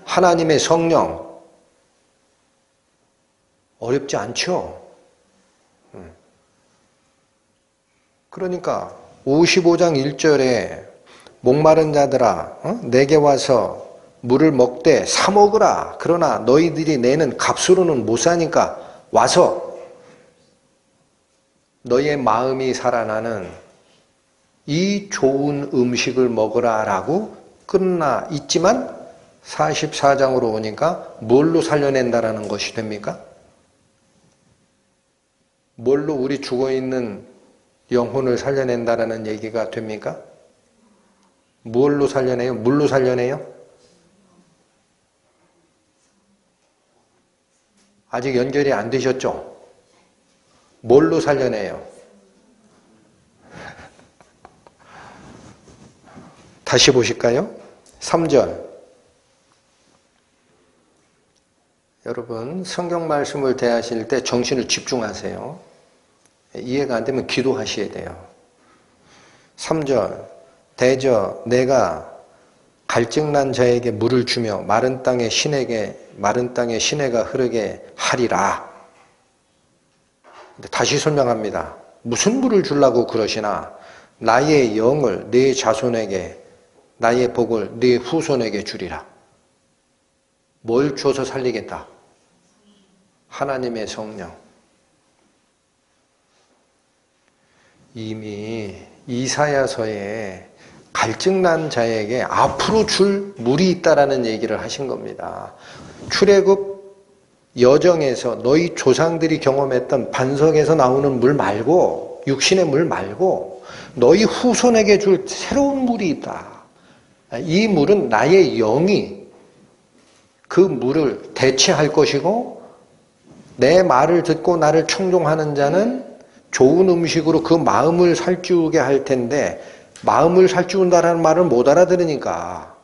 하나님의 성령. 어렵지 않죠? 그러니까 55장 1절에 목마른 자들아 내게 와서 물을 먹되 사 먹으라. 그러나 너희들이 내는 값으로는 못 사니까 와서 너의 마음이 살아나는 이 좋은 음식을 먹으라 라고 끝나 있지만 44장으로 오니까 뭘로 살려낸다라는 것이 됩니까? 뭘로 우리 죽어있는 영혼을 살려낸다라는 얘기가 됩니까? 뭘로 살려내요? 물로 살려내요? 아직 연결이 안 되셨죠? 뭘로 살려내요? 다시 보실까요? 3절. 여러분, 성경 말씀을 대하실 때 정신을 집중하세요. 이해가 안 되면 기도하셔야 돼요. 3절. 대저 내가 갈증난 자에게 물을 주며 마른 땅의 시내가 흐르게 하리라. 다시 설명합니다. 무슨 물을 주려고 그러시나? 나의 영을 네 자손에게, 나의 복을 네 후손에게 주리라. 뭘 줘서 살리겠다? 하나님의 성령. 이미 이사야서에 갈증난 자에게 앞으로 줄 물이 있다라는 얘기를 하신 겁니다. 출애굽 여정에서 너희 조상들이 경험했던 반석에서 나오는 물 말고, 육신의 물 말고 너희 후손에게 줄 새로운 물이 있다. 이 물은 나의 영이 그 물을 대체할 것이고, 내 말을 듣고 나를 청종하는 자는 좋은 음식으로 그 마음을 살찌우게 할 텐데, 마음을 살찌운다라는 말을 못 알아들으니까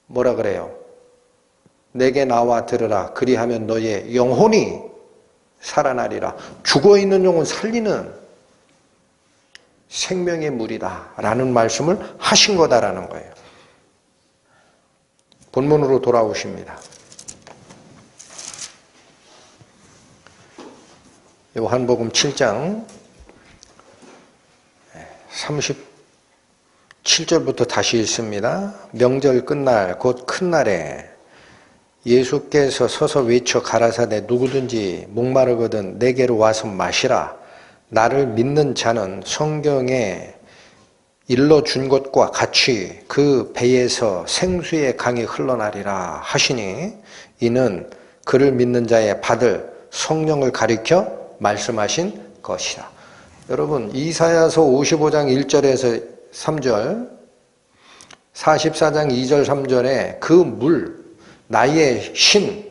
뭐라 그래요? 내게 나와 들으라. 그리하면 너의 영혼이 살아나리라. 죽어있는 영혼 살리는 생명의 물이다 라는 말씀을 하신 거다라는 거예요. 본문으로 돌아오십니다. 요한복음 7장 37절부터 다시 읽습니다. 명절 끝날 곧 큰 날에 예수께서 서서 외쳐 가라사대 누구든지 목마르거든 내게로 와서 마시라. 나를 믿는 자는 성경에 일러준 것과 같이 그 배에서 생수의 강이 흘러나리라 하시니, 이는 그를 믿는 자의 받을 성령을 가리켜 말씀하신 것이라. 여러분, 이사야서 55장 1절에서 3절, 44장 2절 3절에 그 물, 나의 신,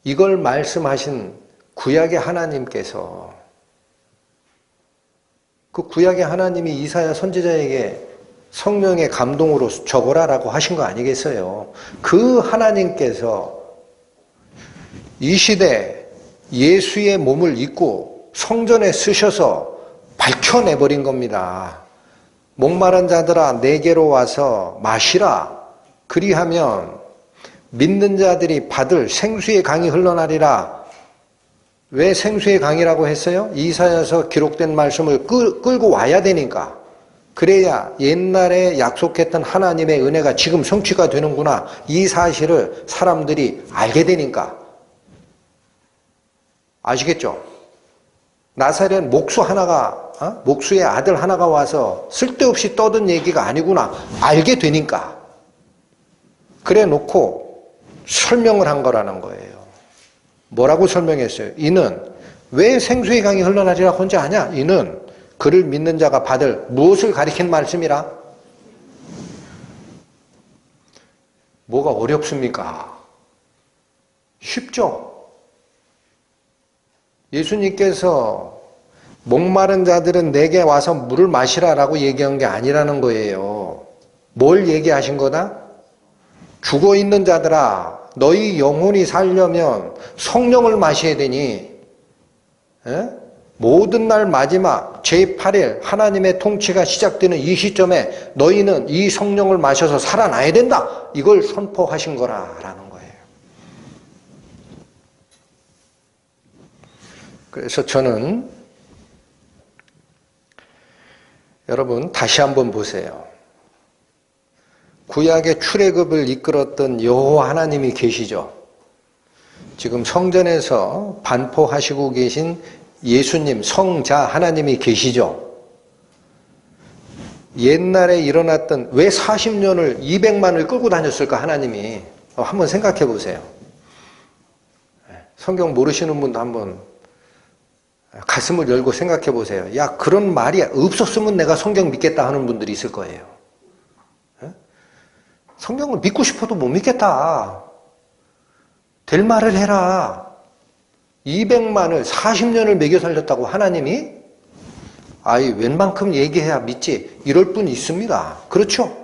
이걸 말씀하신 구약의 하나님께서, 그 구약의 하나님이 이사야 선지자에게 성령의 감동으로 적어라라고 하신 거 아니겠어요? 그 하나님께서 이 시대 예수의 몸을 입고 성전에 쓰셔서 밝혀내버린 겁니다. 목마른 자들아 내게로 와서 마시라. 그리하면 믿는 자들이 받을 생수의 강이 흘러나리라. 왜 생수의 강이라고 했어요? 이사야서 기록된 말씀을 끌고 와야 되니까. 그래야 옛날에 약속했던 하나님의 은혜가 지금 성취가 되는구나, 이 사실을 사람들이 알게 되니까. 아시겠죠? 나사렛 목수의 아들 하나가 와서 쓸데없이 떠든 얘기가 아니구나 알게 되니까. 그래 놓고 설명을 한 거라는 거예요. 뭐라고 설명했어요? 이는 왜 생수의 강이 흘러나리라고 혼자 하냐? 이는 그를 믿는 자가 받을 무엇을 가리킨 말씀이라? 뭐가 어렵습니까? 쉽죠? 예수님께서 목마른 자들은 내게 와서 물을 마시라라고 얘기한 게 아니라는 거예요. 뭘 얘기하신 거다? 죽어있는 자들아, 너희 영혼이 살려면 성령을 마셔야 되니, 모든 날 마지막 제8일 하나님의 통치가 시작되는 이 시점에 너희는 이 성령을 마셔서 살아나야 된다. 이걸 선포하신 거라는 거예요. 그래서 저는 여러분 다시 한번 보세요. 구약의 출애굽을 이끌었던 여호와 하나님이 계시죠. 지금 성전에서 반포하시고 계신 예수님, 성자 하나님이 계시죠. 옛날에 일어났던 왜 40년을 200만을 끌고 다녔을까 하나님이 한번 생각해 보세요. 성경 모르시는 분도 한번 가슴을 열고 생각해 보세요. 야, 그런 말이 없었으면 내가 성경 믿겠다 하는 분들이 있을 거예요. 성경을 믿고 싶어도 못 믿겠다. 될 말을 해라. 200만을 40년을 먹여 살렸다고 하나님이? 아이, 웬만큼 얘기해야 믿지. 이럴 분 있습니다. 그렇죠?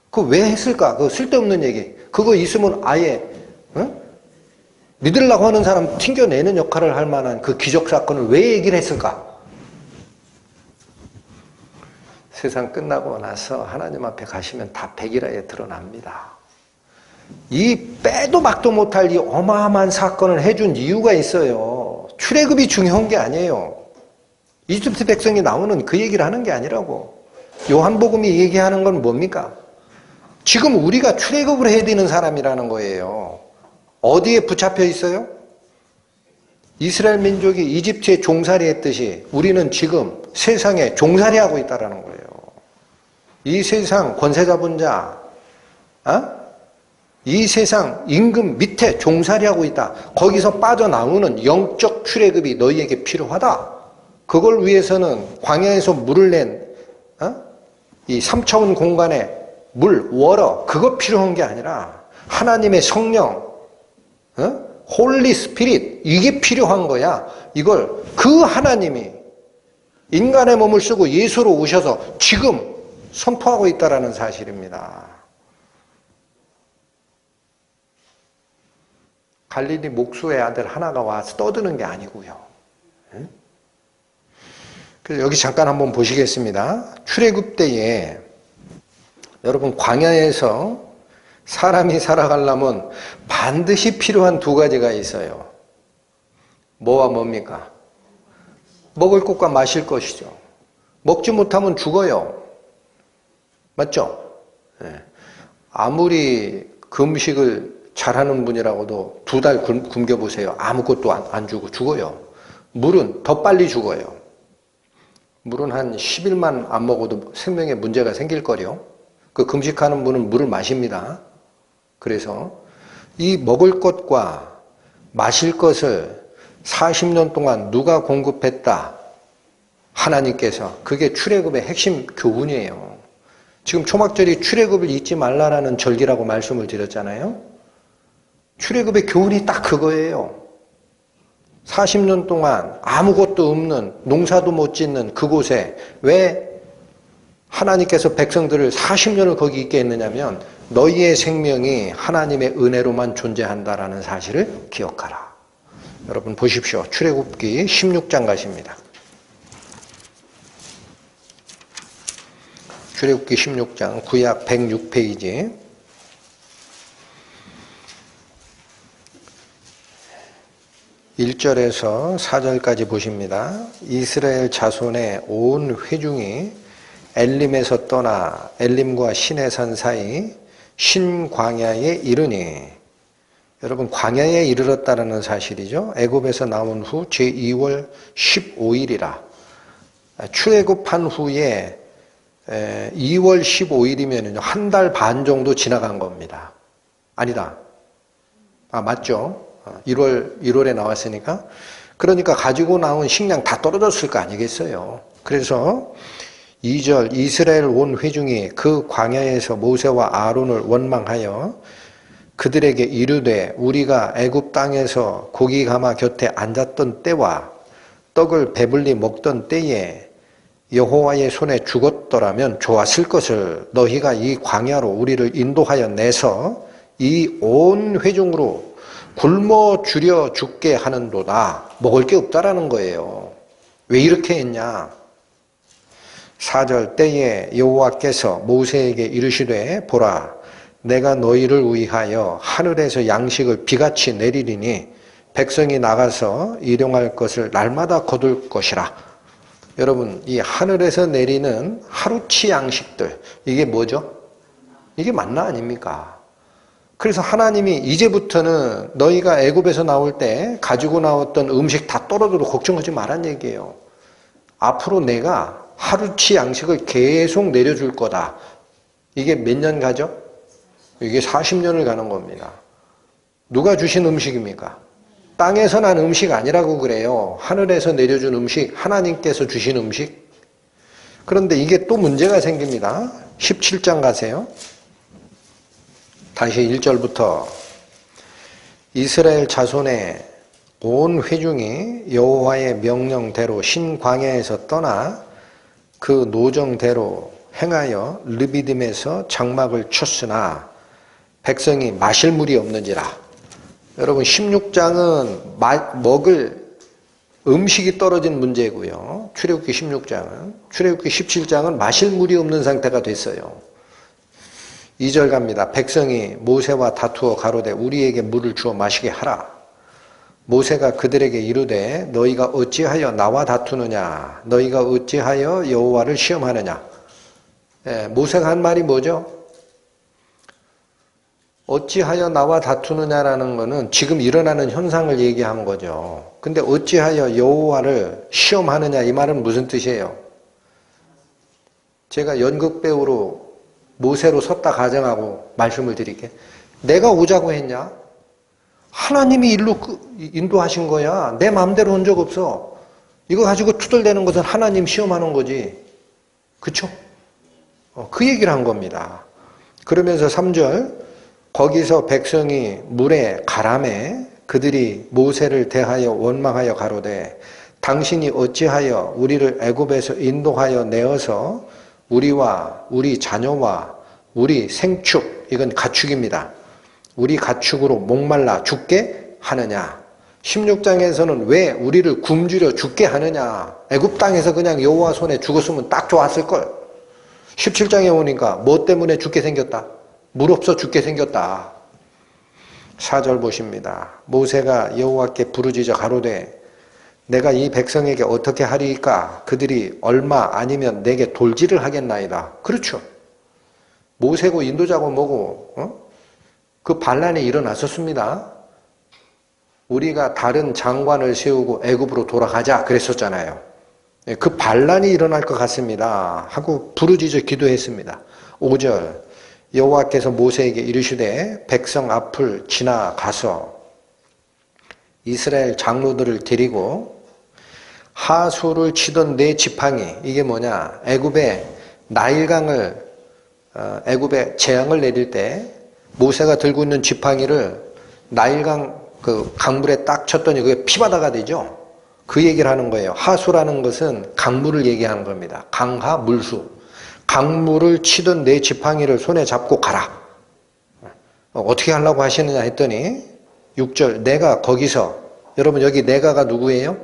그거 왜 했을까? 그거 쓸데없는 얘기. 그거 있으면 아예 믿으려고 하는 사람 튕겨내는 역할을 할 만한 그 기적 사건을 왜 얘기를 했을까? 세상 끝나고 나서 하나님 앞에 가시면 다 백일하에 드러납니다. 이 빼도 박도 못할 이 어마어마한 사건을 해준 이유가 있어요. 출애굽이 중요한 게 아니에요. 이집트 백성이 나오는 그 얘기를 하는 게 아니라고. 요한복음이 얘기하는 건 뭡니까? 지금 우리가 출애굽을 해야 되는 사람이라는 거예요. 어디에 붙잡혀 있어요? 이스라엘 민족이 이집트에 종살이 했듯이 우리는 지금 세상에 종살이 하고 있다는 거예요. 이 세상 권세 잡은 자, 이 세상 임금 밑에 종살이 하고 있다. 거기서 빠져나오는 영적 출애굽이 너희에게 필요하다. 그걸 위해서는 광야에서 물을 낸 이 3차원 공간에 물, 워러, 그거 필요한 게 아니라 하나님의 성령, 홀리 스피릿, 이게 필요한 거야. 이걸 그 하나님이 인간의 몸을 쓰고 예수로 오셔서 지금 선포하고 있다는 사실입니다. 갈릴리 목수의 아들 하나가 와서 떠드는 게 아니고요. 그래서 여기 잠깐 한번 보시겠습니다. 출애굽 때에 여러분 광야에서 사람이 살아가려면 반드시 필요한 두 가지가 있어요. 뭐와 뭡니까? 먹을 것과 마실 것이죠. 먹지 못하면 죽어요. 맞죠? 아무리 금식을 잘하는 분이라고도 2달 굶겨보세요. 아무것도 안 주고 죽어요. 물은 더 빨리 죽어요. 물은 한 10일만 안 먹어도 생명에 문제가 생길 거요. 그 금식하는 분은 물을 마십니다. 그래서 이 먹을 것과 마실 것을 40년 동안 누가 공급했다? 하나님께서. 그게 출애굽의 핵심 교훈이에요. 지금 초막절이 출애굽을 잊지 말라라는 절기라고 말씀을 드렸잖아요. 출애굽의 교훈이 딱 그거예요. 40년 동안 아무것도 없는, 농사도 못 짓는 그곳에 왜 하나님께서 백성들을 40년을 거기 있게 했느냐면 너희의 생명이 하나님의 은혜로만 존재한다라는 사실을 기억하라. 여러분 보십시오. 출애굽기 16장 가십니다. 출애굽기 16장 구약 106페이지 1절에서 4절까지 보십니다. 이스라엘 자손의 온 회중이 엘림에서 떠나 엘림과 시내산 사이 신광야에 이르니, 여러분 광야에 이르렀다는 사실이죠. 애굽에서 나온 후 제2월 15일이라. 출애굽한 후에 2월 15일이면 한 달 반 정도 지나간 겁니다. 아니다. 맞죠? 1월에 나왔으니까. 그러니까 가지고 나온 식량 다 떨어졌을 거 아니겠어요. 그래서 2절 이스라엘 온 회중이 그 광야에서 모세와 아론을 원망하여 그들에게 이르되 우리가 애굽 땅에서 고기 가마 곁에 앉았던 때와 떡을 배불리 먹던 때에 여호와의 손에 죽었더라면 좋았을 것을 너희가 이 광야로 우리를 인도하여 내서 이 온 회중으로 굶어 죽여 죽게 하는도다. 먹을 게 없다라는 거예요. 왜 이렇게 했냐? 4절 때에 여호와께서 모세에게 이르시되 보라 내가 너희를 위하여 하늘에서 양식을 비같이 내리리니 백성이 나가서 일용할 것을 날마다 거둘 것이라. 여러분 이 하늘에서 내리는 하루치 양식들 이게 뭐죠? 이게 맞나 아닙니까? 그래서 하나님이 이제부터는 너희가 애굽에서 나올 때 가지고 나왔던 음식 다 떨어져도 걱정하지 말란 얘기예요. 앞으로 내가 하루치 양식을 계속 내려줄 거다. 이게 몇 년 가죠? 이게 40년을 가는 겁니다. 누가 주신 음식입니까? 땅에서 난 음식 아니라고 그래요. 하늘에서 내려준 음식, 하나님께서 주신 음식. 그런데 이게 또 문제가 생깁니다. 17장 가세요. 다시 1절부터 이스라엘 자손의 온 회중이 여호와의 명령대로 신광야에서 떠나 그 노정대로 행하여 르비딤에서 장막을 쳤으나 백성이 마실 물이 없는지라. 여러분 16장은 먹을 음식이 떨어진 문제고요. 출애굽기 16장은. 출애굽기 17장은 마실 물이 없는 상태가 됐어요. 2절 갑니다. 백성이 모세와 다투어 가로되 우리에게 물을 주어 마시게 하라. 모세가 그들에게 이르되 너희가 어찌하여 나와 다투느냐? 너희가 어찌하여 여호와를 시험하느냐? 모세가 한 말이 뭐죠? 어찌하여 나와 다투느냐라는 것은 지금 일어나는 현상을 얘기한 거죠. 근데 어찌하여 여호와를 시험하느냐 이 말은 무슨 뜻이에요? 제가 연극배우로 모세로 섰다 가정하고 말씀을 드릴게. 내가 오자고 했냐? 하나님이 일로 인도하신 거야. 내 마음대로 온 적 없어. 이거 가지고 투덜대는 것은 하나님 시험하는 거지. 그쵸? 그 얘기를 한 겁니다. 그러면서 3절 거기서 백성이 물에 가라매 그들이 모세를 대하여 원망하여 가로되 당신이 어찌하여 우리를 애굽에서 인도하여 내어서 우리와 우리 자녀와 우리 생축, 이건 가축입니다. 우리 가축으로 목말라 죽게 하느냐. 16장에서는 왜 우리를 굶주려 죽게 하느냐. 애굽 땅에서 그냥 여호와 손에 죽었으면 딱 좋았을걸. 17장에 오니까 뭐 때문에 죽게 생겼다? 물 없어 죽게 생겼다. 4절 보십니다. 모세가 여호와께 부르짖어 가로되 내가 이 백성에게 어떻게 하리이까? 그들이 얼마 아니면 내게 돌질을 하겠나이다. 그렇죠. 모세고 인도자고 뭐고 그 반란이 일어났었습니다. 우리가 다른 장관을 세우고 애굽으로 돌아가자 그랬었잖아요. 그 반란이 일어날 것 같습니다. 하고 부르짖어 기도했습니다. 5절 여호와께서 모세에게 이르시되 백성 앞을 지나가서 이스라엘 장로들을 데리고 하수를 치던 네 지팡이, 이게 뭐냐, 애굽에 나일강을 애굽에 재앙을 내릴 때 모세가 들고 있는 지팡이를 나일강 그 강물에 딱 쳤더니 그게 피바다가 되죠. 그 얘기를 하는 거예요. 하수라는 것은 강물을 얘기하는 겁니다. 강하 물수. 강물을 치던 네 지팡이를 손에 잡고 가라. 어떻게 하려고 하시느냐 했더니 6절 내가 거기서, 여러분 여기 내가가 누구예요?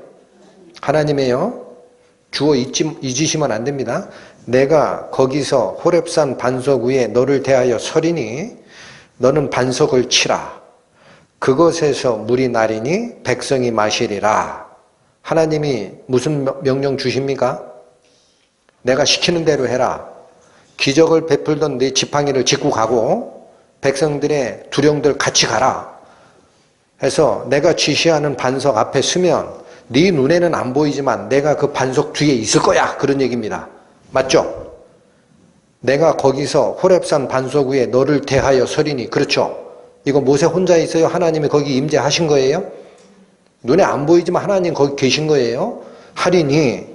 하나님이에요. 주어 잊으시면 안 됩니다. 내가 거기서 호렙산 반석 위에 너를 대하여 서리니 너는 반석을 치라. 그것에서 물이 나리니 백성이 마시리라. 하나님이 무슨 명령 주십니까? 내가 시키는 대로 해라. 기적을 베풀던 네 지팡이를 짚고 가고 백성들의 두령들 같이 가라. 해서 내가 지시하는 반석 앞에 서면 네 눈에는 안 보이지만 내가 그 반석 뒤에 있을 거야. 그런 얘기입니다. 맞죠? 내가 거기서 호렙산 반석 위에 너를 대하여 서리니. 그렇죠? 이거 모세 혼자 있어요? 하나님이 거기 임재하신 거예요? 눈에 안 보이지만 하나님 거기 계신 거예요? 하리니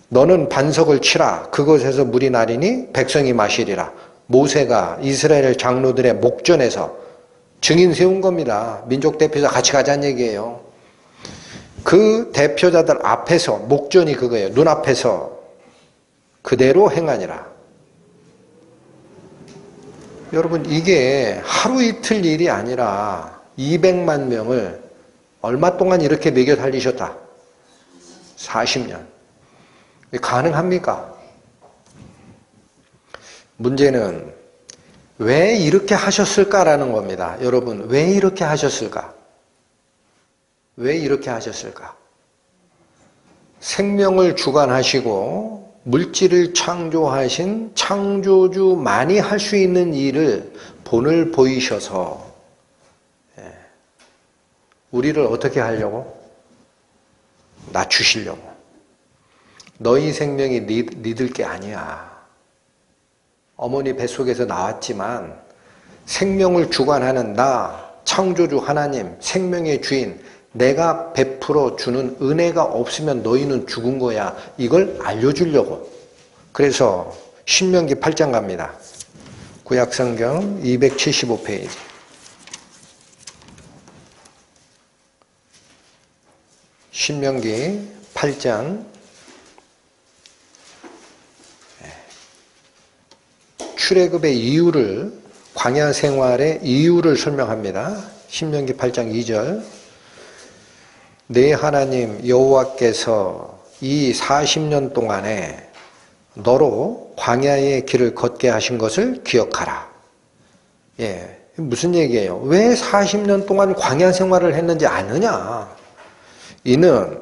너는 반석을 치라. 그것에서 물이 나리니 백성이 마시리라. 모세가 이스라엘 장로들의 목전에서 증인 세운 겁니다. 민족 대표자 같이 가자는 얘기예요. 그 대표자들 앞에서, 목전이 그거예요. 눈앞에서 그대로 행하니라. 여러분 이게 하루 이틀 일이 아니라 200만 명을 얼마 동안 이렇게 먹여 살리셨다? 40년. 가능합니까? 문제는 왜 이렇게 하셨을까라는 겁니다. 여러분 왜 이렇게 하셨을까? 왜 이렇게 하셨을까? 생명을 주관하시고 물질을 창조하신 창조주만이 할 수 있는 일을 본을 보이셔서 우리를 어떻게 하려고? 낮추시려고. 너희 생명이 니들 게 아니야. 어머니 뱃속에서 나왔지만 생명을 주관하는 나, 창조주 하나님, 생명의 주인, 내가 베풀어 주는 은혜가 없으면 너희는 죽은 거야. 이걸 알려주려고. 그래서 신명기 8장 갑니다. 구약성경 275페이지. 신명기 8장 출애굽의 이유를, 광야 생활의 이유를 설명합니다. 신명기 8장 2절. 내 하나님 여호와께서 이 40년 동안에 너로 광야의 길을 걷게 하신 것을 기억하라. 무슨 얘기예요? 왜 40년 동안 광야 생활을 했는지 아느냐? 이는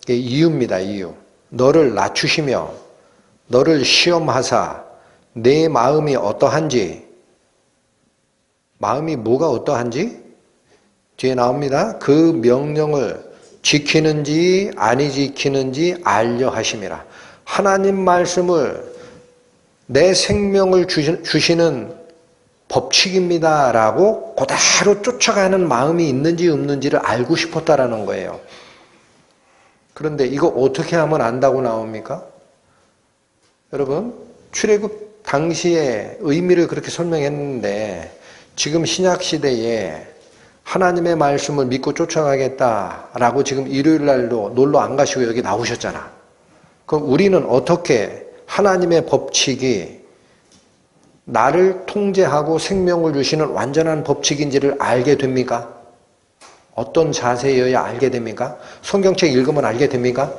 이유입니다. 이유. 너를 낮추시며 너를 시험하사 내 마음이 어떠한지, 마음이 뭐가 어떠한지 뒤에 나옵니다. 그 명령을 지키는지 아니 지키는지 알려 하심이라. 하나님 말씀을 내 생명을 주시는 법칙입니다 라고 그대로 쫓아가는 마음이 있는지 없는지를 알고 싶었다라는 거예요. 그런데 이거 어떻게 하면 안다고 나옵니까? 여러분, 출애굽 당시의 의미를 그렇게 설명했는데 지금 신약시대에 하나님의 말씀을 믿고 쫓아가겠다라고 지금 일요일 날도 놀러 안 가시고 여기 나오셨잖아. 그럼 우리는 어떻게 하나님의 법칙이 나를 통제하고 생명을 주시는 완전한 법칙인지를 알게 됩니까? 어떤 자세여야 알게 됩니까? 성경책 읽으면 알게 됩니까?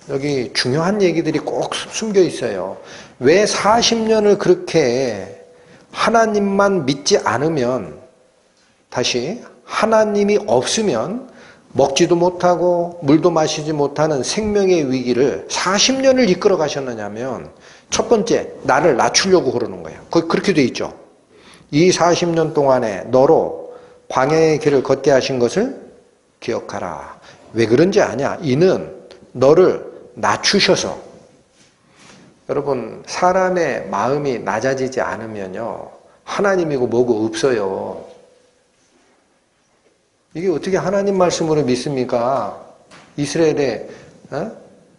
여기 중요한 얘기들이 꼭 숨겨 있어요. 왜 40년을 그렇게 하나님만 믿지 않으면, 다시 하나님이 없으면 먹지도 못하고 물도 마시지 못하는 생명의 위기를 40년을 이끌어 가셨느냐면, 첫 번째, 나를 낮추려고 그러는 거예요. 그렇게 돼 있죠. 이 40년 동안에 너로 광야의 길을 걷게 하신 것을 기억하라. 왜 그런지 아냐? 이는 너를 낮추셔서. 여러분, 사람의 마음이 낮아지지 않으면요, 하나님이고 뭐고 없어요. 이게 어떻게 하나님 말씀으로 믿습니까? 이스라엘의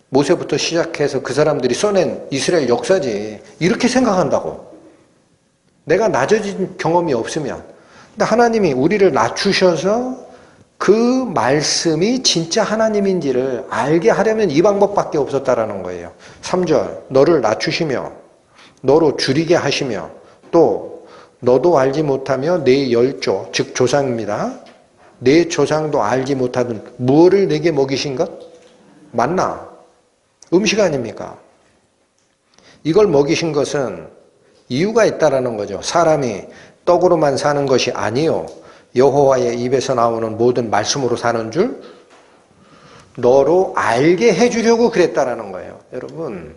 모세부터 시작해서 그 사람들이 써낸 이스라엘 역사지. 이렇게 생각한다고. 내가 낮아진 경험이 없으면. 근데 하나님이 우리를 낮추셔서 그 말씀이 진짜 하나님인지를 알게 하려면 이 방법밖에 없었다라는 거예요. 3절, 너를 낮추시며 너로 줄이게 하시며 또 너도 알지 못하며 내 열조, 즉 조상입니다. 내 조상도 알지 못하던 무엇을 내게 먹이신 것? 만나. 음식 아닙니까? 이걸 먹이신 것은 이유가 있다라는 거죠. 사람이 떡으로만 사는 것이 아니요, 여호와의 입에서 나오는 모든 말씀으로 사는 줄 너로 알게 해주려고 그랬다라는 거예요. 여러분,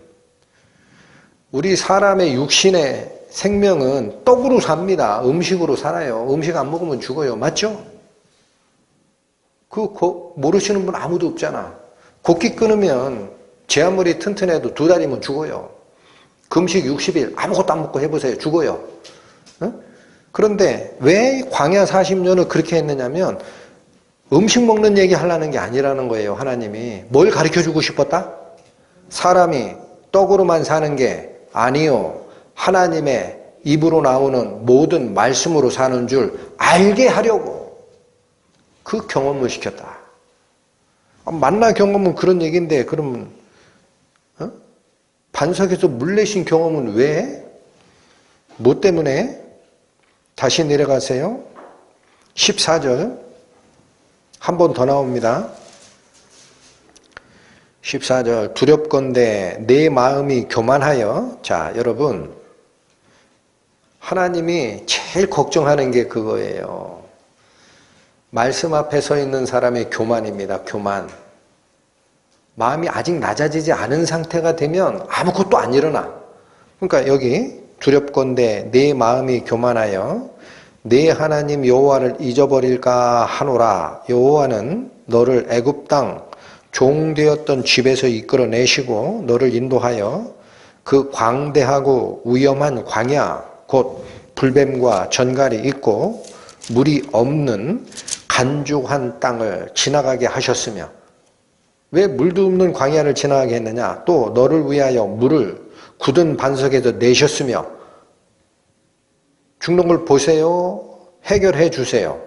우리 사람의 육신의 생명은 떡으로 삽니다. 음식으로 살아요. 음식 안 먹으면 죽어요. 맞죠? 모르시는 분 아무도 없잖아. 곡기 끊으면 제 아무리 튼튼해도 2달이면 죽어요. 금식 60일 아무것도 안 먹고 해보세요. 죽어요. 그런데 왜 광야 40년을 그렇게 했느냐면 음식 먹는 얘기 하려는 게 아니라는 거예요. 하나님이 뭘 가르쳐주고 싶었다? 사람이 떡으로만 사는 게 아니요, 하나님의 입으로 나오는 모든 말씀으로 사는 줄 알게 하려고 그 경험을 시켰다. 만나 경험은 그런 얘기인데, 그러면 반석에서 물 내신 경험은 왜? 뭐 때문에? 다시 내려가세요. 14절 한 번 더 나옵니다. 14절, 두렵건대 내 마음이 교만하여. 자, 여러분, 하나님이 제일 걱정하는 게 그거예요. 말씀 앞에 서 있는 사람의 교만입니다. 교만. 마음이 아직 낮아지지 않은 상태가 되면 아무것도 안 일어나. 그러니까 여기 두렵건대 내 마음이 교만하여 내 하나님 여호와를 잊어버릴까 하노라. 여호와는 너를 애굽 땅 종되었던 집에서 이끌어내시고 너를 인도하여 그 광대하고 위험한 광야 곧 불뱀과 전갈이 있고 물이 없는 간죽한 땅을 지나가게 하셨으며. 왜 물도 없는 광야를 지나가게 했느냐? 또 너를 위하여 물을 굳은 반석에서 내셨으며. 죽는 걸 보세요. 해결해 주세요.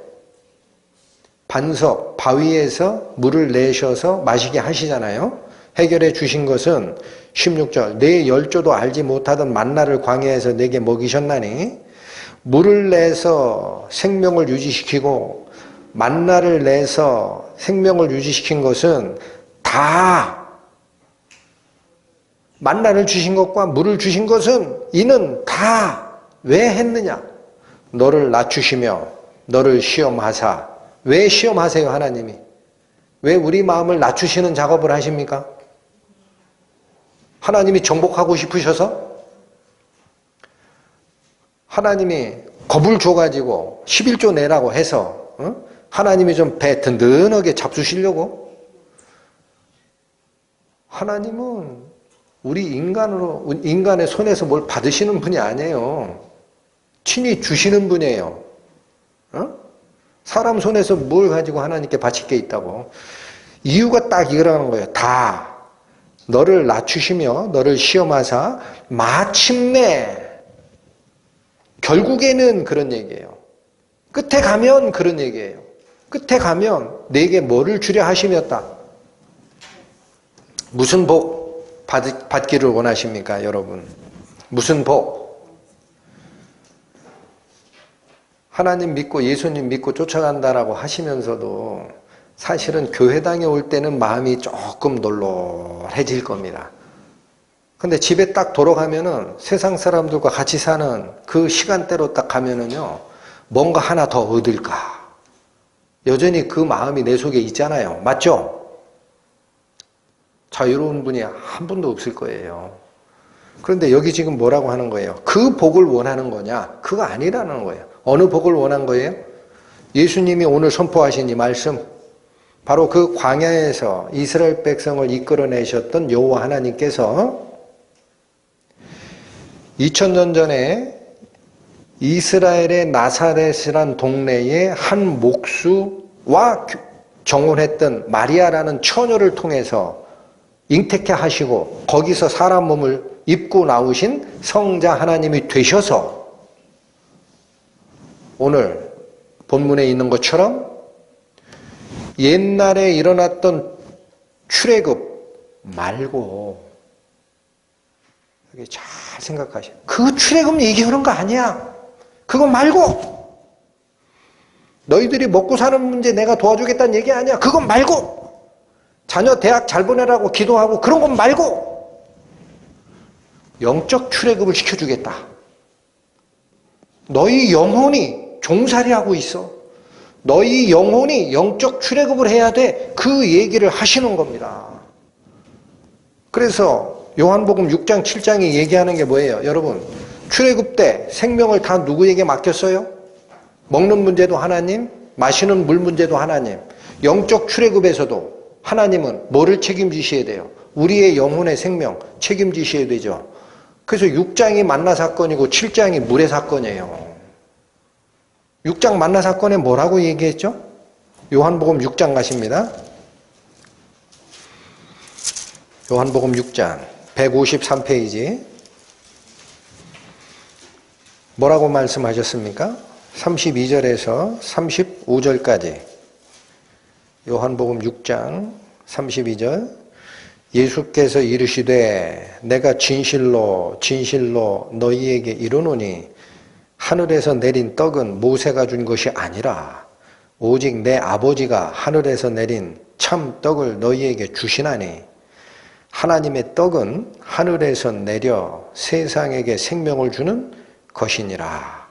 반석, 바위에서 물을 내셔서 마시게 하시잖아요. 해결해 주신 것은 16절 내 열조도 알지 못하던 만나를 광야에서 내게 먹이셨나니. 물을 내서 생명을 유지시키고 만나를 내서 생명을 유지시킨 것은 다 만나를 주신 것과 물을 주신 것은 이는 다 왜 했느냐? 너를 낮추시며 너를 시험하사. 왜 시험하세요 하나님이? 왜 우리 마음을 낮추시는 작업을 하십니까? 하나님이 정복하고 싶으셔서? 하나님이 겁을 줘가지고 11조 내라고 해서 하나님이 좀 배 든든하게 잡수시려고? 하나님은 우리 인간의 손에서 뭘 받으시는 분이 아니에요. 친히 주시는 분이에요. 사람 손에서 뭘 가지고 하나님께 바칠 게 있다고. 이유가 딱 이거라는 거예요. 다 너를 낮추시며 너를 시험하사 마침내. 결국에는 그런 얘기예요. 끝에 가면 그런 얘기예요. 끝에 가면 내게 뭐를 주려 하심이었다. 무슨 복 받기를 원하십니까 여러분? 무슨 복? 하나님 믿고 예수님 믿고 쫓아간다라고 하시면서도 사실은 교회당에 올 때는 마음이 조금 놀놀해질 겁니다. 근데 집에 딱 돌아가면은 세상 사람들과 같이 사는 그 시간대로 딱 가면은요, 뭔가 하나 더 얻을까. 여전히 그 마음이 내 속에 있잖아요. 맞죠? 자유로운 분이 한 분도 없을 거예요. 그런데 여기 지금 뭐라고 하는 거예요? 그 복을 원하는 거냐? 그거 아니라는 거예요. 어느 복을 원한 거예요? 예수님이 오늘 선포하신 이 말씀, 바로 그 광야에서 이스라엘 백성을 이끌어내셨던 여호와 하나님께서 2000년 전에 이스라엘의 나사렛이란 동네에 한 목수와 정혼했던 마리아라는 처녀를 통해서 잉태케 하시고 거기서 사람 몸을 입고 나오신 성자 하나님이 되셔서 오늘 본문에 있는 것처럼 옛날에 일어났던 출애굽 말고, 잘 생각하세요. 그 출애굽 얘기하는 거 아니야. 그거 말고, 너희들이 먹고 사는 문제 내가 도와주겠다는 얘기 아니야. 그건 말고, 자녀 대학 잘 보내라고 기도하고 그런 건 말고, 영적 출애굽을 시켜주겠다. 너희 영혼이 종살이하고 있어. 너희 영혼이 영적 출애굽을 해야 돼. 그 얘기를 하시는 겁니다. 그래서 요한복음 6장 7장이 얘기하는 게 뭐예요? 여러분, 출애굽 때 생명을 다 누구에게 맡겼어요? 먹는 문제도 하나님, 마시는 물 문제도 하나님. 영적 출애굽에서도 하나님은 뭐를 책임지셔야 돼요? 우리의 영혼의 생명 책임지셔야 되죠. 그래서 6장이 만나 사건이고 7장이 물의 사건이에요. 6장 만나 사건에 뭐라고 얘기했죠? 요한복음 6장 가십니다. 요한복음 6장 153페이지. 뭐라고 말씀하셨습니까? 32절에서 35절까지. 요한복음 6장 32절. 예수께서 이르시되 내가 진실로 진실로 너희에게 이르노니 하늘에서 내린 떡은 모세가 준 것이 아니라 오직 내 아버지가 하늘에서 내린 참 떡을 너희에게 주시나니 하나님의 떡은 하늘에서 내려 세상에게 생명을 주는 것이니라.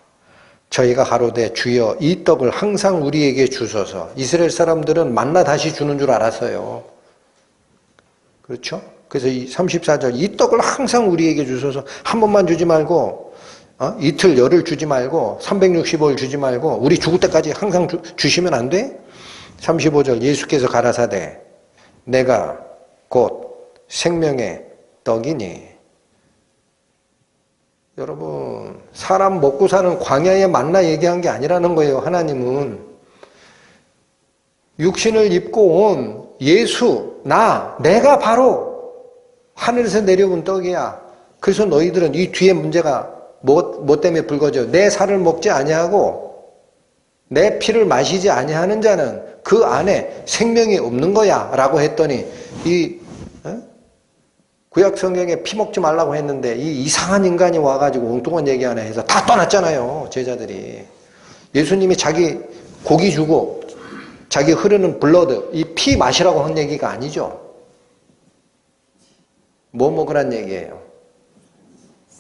저희가 가로되 주여 이 떡을 항상 우리에게 주소서. 이스라엘 사람들은 만나 다시 주는 줄 알았어요. 그렇죠? 그래서 이 34절, 이 떡을 항상 우리에게 주셔서 한 번만 주지 말고, 이틀, 열흘 주지 말고, 365일 주지 말고, 우리 죽을 때까지 항상 주시면 안 돼? 35절, 예수께서 가라사대, 내가 곧 생명의 떡이니. 여러분, 사람 먹고 사는 광야의 만나 얘기한 게 아니라는 거예요. 하나님은 육신을 입고 온 예수, 내가 바로 하늘에서 내려온 떡이야. 그래서 너희들은 이 뒤에 문제가 뭐 때문에 불거져? 내 살을 먹지 아니하고 내 피를 마시지 아니하는 자는 그 안에 생명이 없는 거야 라고 했더니 이 구약 성경에 피 먹지 말라고 했는데 이 이상한 인간이 와가지고 엉뚱한 얘기 하나 해서 다 떠났잖아요. 제자들이. 예수님이 자기 고기 주고 자기 흐르는 블러드, 이 피 마시라고 한 얘기가 아니죠. 뭐 먹으란 얘기예요?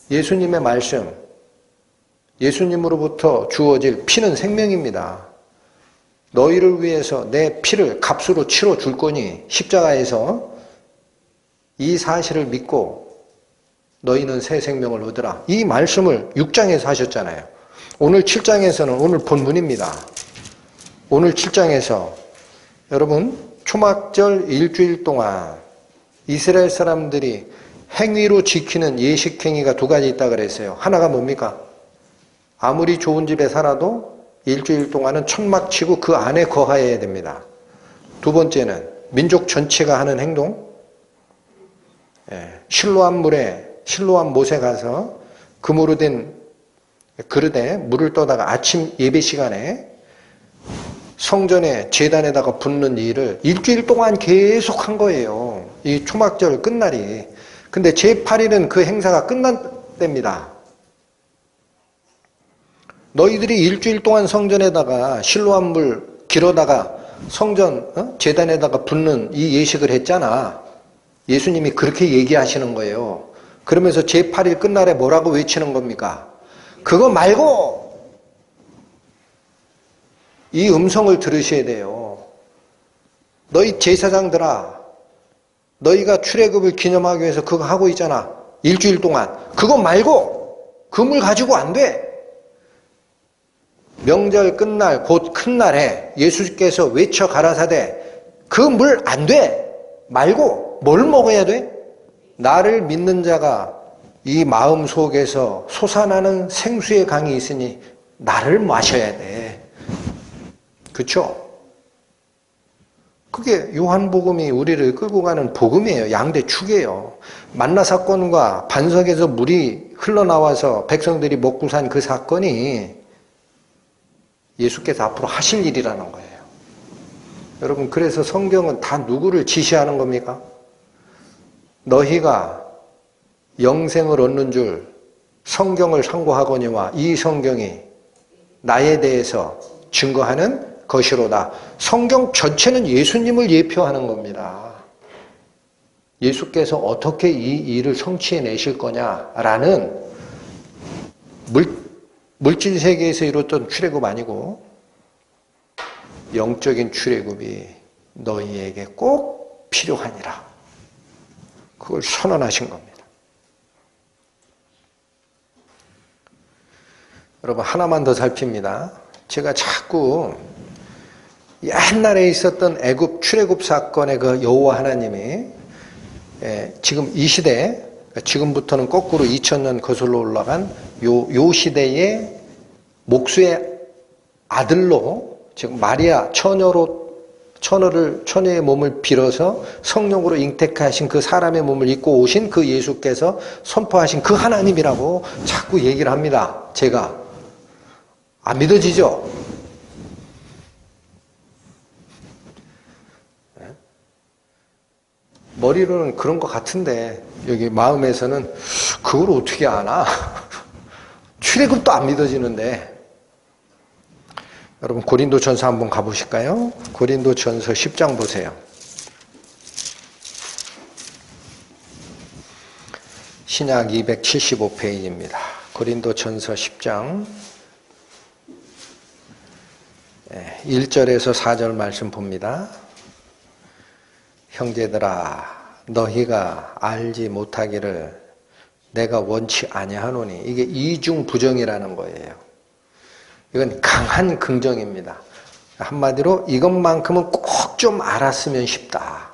예수님의 말씀, 예수님으로부터 주어질 피는 생명입니다. 너희를 위해서 내 피를 값으로 치러 줄 거니 십자가에서 이 사실을 믿고 너희는 새 생명을 얻으라. 이 말씀을 6장에서 하셨잖아요. 오늘 7장에서는 오늘 본문입니다. 오늘 7장에서 여러분 초막절 일주일 동안 이스라엘 사람들이 행위로 지키는 예식행위가 두 가지 있다 그랬어요. 하나가 뭡니까? 아무리 좋은 집에 살아도 일주일 동안은 천막 치고 그 안에 거하여야 됩니다. 두 번째는 민족 전체가 하는 행동, 실로암 못에 가서 금으로 된 그릇에 물을 떠다가 아침 예배 시간에 성전에 제단에다가 붓는 일을 일주일 동안 계속 한 거예요. 이 초막절 끝날이. 근데 제8일은 그 행사가 끝났답니다. 너희들이 일주일 동안 성전에다가 실로암 물 길어다가 성전 제단에다가 붓는 이 예식을 했잖아. 예수님이 그렇게 얘기하시는 거예요. 그러면서 제8일 끝날에 뭐라고 외치는 겁니까? 그거 말고 이 음성을 들으셔야 돼요. 너희 제사장들아, 너희가 출애굽을 기념하기 위해서 그거 하고 있잖아. 일주일 동안. 그거 말고 그 물 가지고 안 돼. 명절 끝날 곧 큰 날에 예수께서 외쳐 가라사대 그 물 안 돼. 말고 뭘 먹어야 돼? 나를 믿는 자가 이 마음 속에서 솟아나는 생수의 강이 있으니 나를 마셔야 돼. 그렇죠? 그게 요한복음이 우리를 끌고 가는 복음이에요. 양대축이에요. 만나 사건과 반석에서 물이 흘러나와서 백성들이 먹고 산 그 사건이 예수께서 앞으로 하실 일이라는 거예요. 여러분, 그래서 성경은 다 누구를 지시하는 겁니까? 너희가 영생을 얻는 줄 성경을 상고하거니와 이 성경이 나에 대해서 증거하는 것이로다. 성경 전체는 예수님을 예표하는 겁니다. 예수께서 어떻게 이 일을 성취해내실 거냐라는 물질 세계에서 이뤘던 출애굽 아니고 영적인 출애굽이 너희에게 꼭 필요하니라. 그걸 선언하신 겁니다. 여러분, 하나만 더 살핍니다. 제가 자꾸 옛날에 있었던 애굽 출애굽 사건의 그 여호와 하나님이 지금 이 시대, 지금부터는 거꾸로 2000년 거슬러 올라간 요 시대의 목수의 아들로, 즉 마리아 처녀의 몸을 빌어서 성령으로 잉태하신 그 사람의 몸을 입고 오신 그 예수께서 선포하신 그 하나님이라고 자꾸 얘기를 합니다. 제가 안 믿어지죠? 머리로는 그런 것 같은데 여기 마음에서는 그걸 어떻게 아나? 출애굽도 안 믿어지는데. 여러분, 고린도전서 한번 가보실까요? 고린도전서 10장 보세요. 신약 275페이지입니다. 고린도전서 10장 1절에서 4절 말씀 봅니다. 형제들아, 너희가 알지 못하기를 내가 원치 아니하노니. 이게 이중부정이라는 거예요. 이건 강한 긍정입니다. 한마디로 이것만큼은 꼭 좀 알았으면 싶다.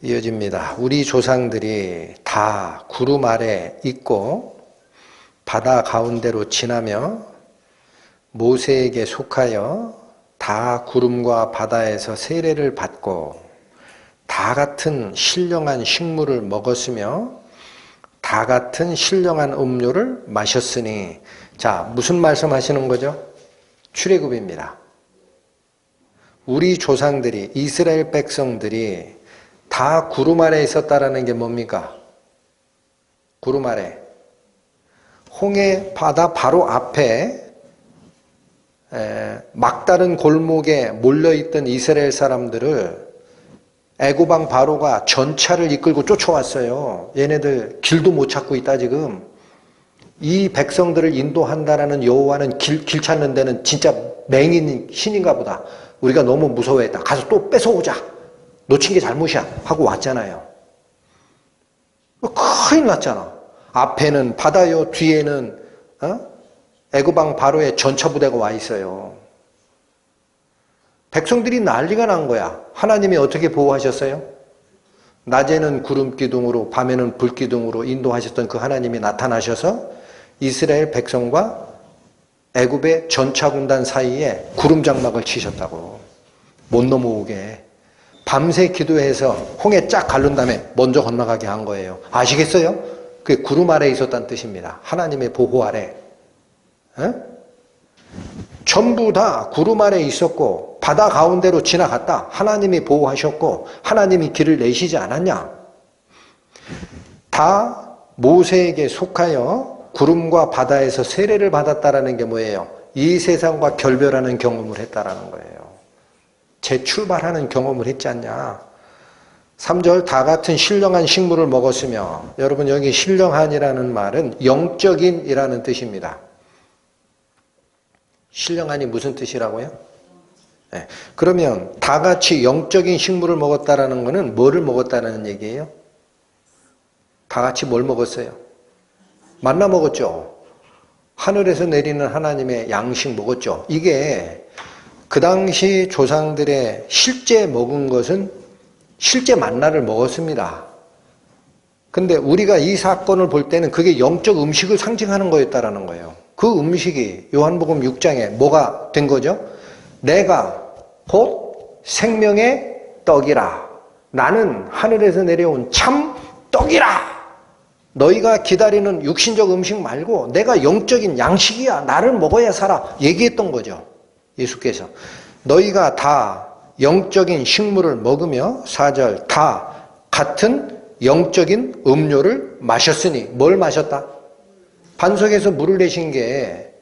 이어집니다. 우리 조상들이 다 구름 아래 있고 바다 가운데로 지나며 모세에게 속하여 다 구름과 바다에서 세례를 받고 다 같은 신령한 식물을 먹었으며 다 같은 신령한 음료를 마셨으니. 자, 무슨 말씀하시는 거죠? 출애굽입니다. 우리 조상들이, 이스라엘 백성들이 다 구름 아래 있었다라는 게 뭡니까? 구름 아래. 홍해 바다 바로 앞에 막다른 골목에 몰려있던 이스라엘 사람들을 애굽 왕 바로가 전차를 이끌고 쫓아왔어요. 얘네들 길도 못 찾고 있다 지금. 이 백성들을 인도한다라는 여호와는 길 찾는 데는 진짜 맹인 신인가 보다. 우리가 너무 무서워했다. 가서 또 뺏어오자. 놓친 게 잘못이야 하고 왔잖아요. 큰일 났잖아. 앞에는 바다요, 뒤에는 애굽 왕 바로의 전차 부대가 와 있어요. 백성들이 난리가 난 거야. 하나님이 어떻게 보호하셨어요? 낮에는 구름 기둥으로 밤에는 불 기둥으로 인도하셨던 그 하나님이 나타나셔서 이스라엘 백성과 애굽의 전차 군단 사이에 구름 장막을 치셨다고. 못 넘어오게. 밤새 기도해서 홍해 쫙 가른 다음에 먼저 건너가게 한 거예요. 아시겠어요? 그게 구름 아래에 있었다는 뜻입니다. 하나님의 보호 아래. 전부 다 구름 아래에 있었고 바다 가운데로 지나갔다. 하나님이 보호하셨고 하나님이 길을 내시지 않았냐? 다 모세에게 속하여 구름과 바다에서 세례를 받았다라는 게 뭐예요? 이 세상과 결별하는 경험을 했다라는 거예요. 재출발하는 경험을 했지 않냐? 3절 다 같은 신령한 식물을 먹었으며. 여러분 여기 신령한이라는 말은 영적인이라는 뜻입니다. 신령한이 무슨 뜻이라고요? 네. 그러면 다 같이 영적인 식물을 먹었다라는 것은 뭐를 먹었다는 얘기예요? 다 같이 뭘 먹었어요? 만나 먹었죠. 하늘에서 내리는 하나님의 양식 먹었죠. 이게 그 당시 조상들의 실제 먹은 것은 실제 만나를 먹었습니다. 근데 우리가 이 사건을 볼 때는 그게 영적 음식을 상징하는 거였다라는 거예요. 그 음식이 요한복음 6장에 뭐가 된 거죠? 내가 곧 생명의 떡이라. 나는 하늘에서 내려온 참 떡이라. 너희가 기다리는 육신적 음식 말고 내가 영적인 양식이야. 나를 먹어야 살아. 얘기했던 거죠. 예수께서. 너희가 다 영적인 식물을 먹으며 4절 다 같은 영적인 음료를 마셨으니. 뭘 마셨다? 반석에서 물을 내신 게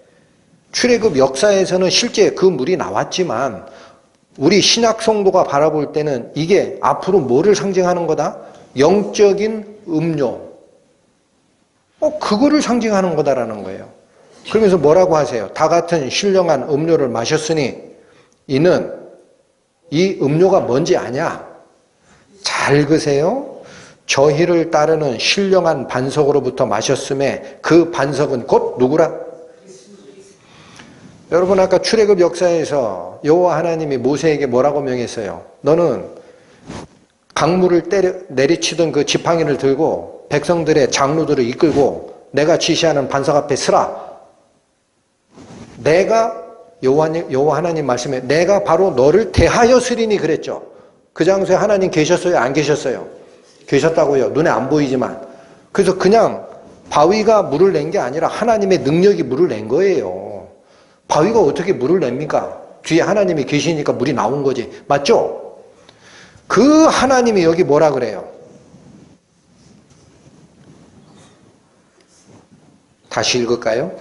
출애굽 역사에서는 실제 그 물이 나왔지만 우리 신약 성도가 바라볼 때는 이게 앞으로 뭐를 상징하는 거다? 영적인 음료. 그거를 상징하는 거다라는 거예요. 그러면서 뭐라고 하세요? 다 같은 신령한 음료를 마셨으니 이는 이 음료가 뭔지 아냐? 잘 읽으세요. 저희를 따르는 신령한 반석으로부터 마셨음에 그 반석은 곧 누구라? 여러분 아까 출애굽 역사에서 여호와 하나님이 모세에게 뭐라고 명했어요? 너는 강물을 내리치던 그 지팡이를 들고 백성들의 장로들을 이끌고 내가 지시하는 반석 앞에 서라. 내가 여호와 하나님 말씀에 내가 바로 너를 대하였으리니 그랬죠. 그 장소에 하나님 계셨어요? 안 계셨어요? 계셨다고요. 눈에 안 보이지만. 그래서 그냥 바위가 물을 낸 게 아니라 하나님의 능력이 물을 낸 거예요. 바위가 어떻게 물을 냅니까? 뒤에 하나님이 계시니까 물이 나온 거지. 맞죠? 그 하나님이 여기 뭐라 그래요? 다시 읽을까요?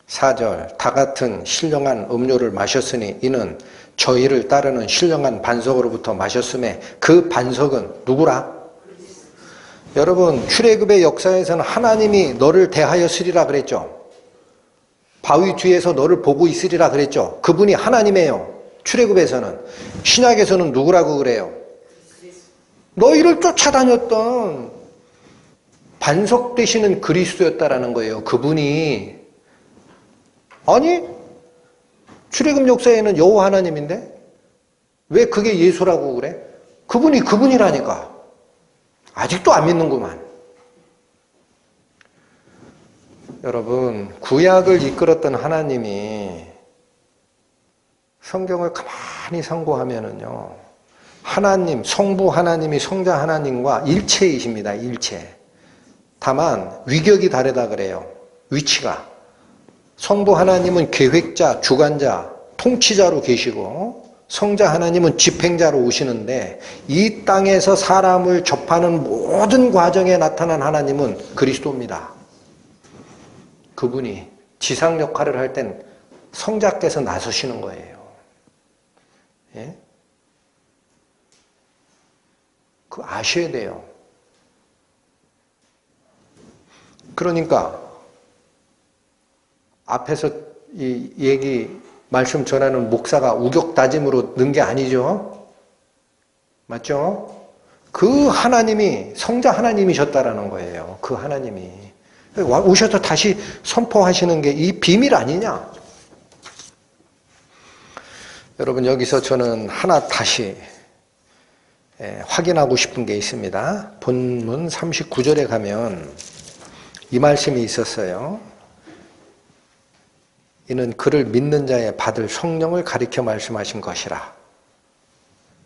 4절 다 같은 신령한 음료를 마셨으니 이는 저희를 따르는 신령한 반석으로부터 마셨음에 그 반석은 누구라? 여러분 출애굽의 역사에서는 하나님이 너를 대하였으리라 그랬죠. 바위 뒤에서 너를 보고 있으리라 그랬죠. 그분이 하나님이에요. 출애굽에서는. 신약에서는 누구라고 그래요? 너희를 쫓아다녔던 반석 되시는 그리스도였다라는 거예요. 그분이. 아니, 출애굽 역사에는 여호와 하나님인데 왜 그게 예수라고 그래? 그분이 그분이라니까. 아직도 안 믿는구만. 여러분, 구약을 이끌었던 하나님이 성경을 가만히 상고하면은요, 하나님, 성부 하나님이 성자 하나님과 일체이십니다. 일체. 다만 위격이 다르다 그래요. 위치가. 성부 하나님은 계획자, 주관자, 통치자로 계시고 성자 하나님은 집행자로 오시는데 이 땅에서 사람을 접하는 모든 과정에 나타난 하나님은 그리스도입니다. 그분이 지상 역할을 할 땐 성자께서 나서시는 거예요. 예? 그거 아셔야 돼요. 그러니까 앞에서 이 얘기 말씀 전하는 목사가 우격다짐으로 는 게 아니죠. 맞죠? 그 하나님이 성자 하나님이셨다라는 거예요. 그 하나님이 오셔서 다시 선포하시는 게 이 비밀 아니냐? 여러분, 여기서 저는 하나 다시 확인하고 싶은 게 있습니다. 본문 39절에 가면 이 말씀이 있었어요. 이는 그를 믿는 자의 받을 성령을 가리켜 말씀하신 것이라.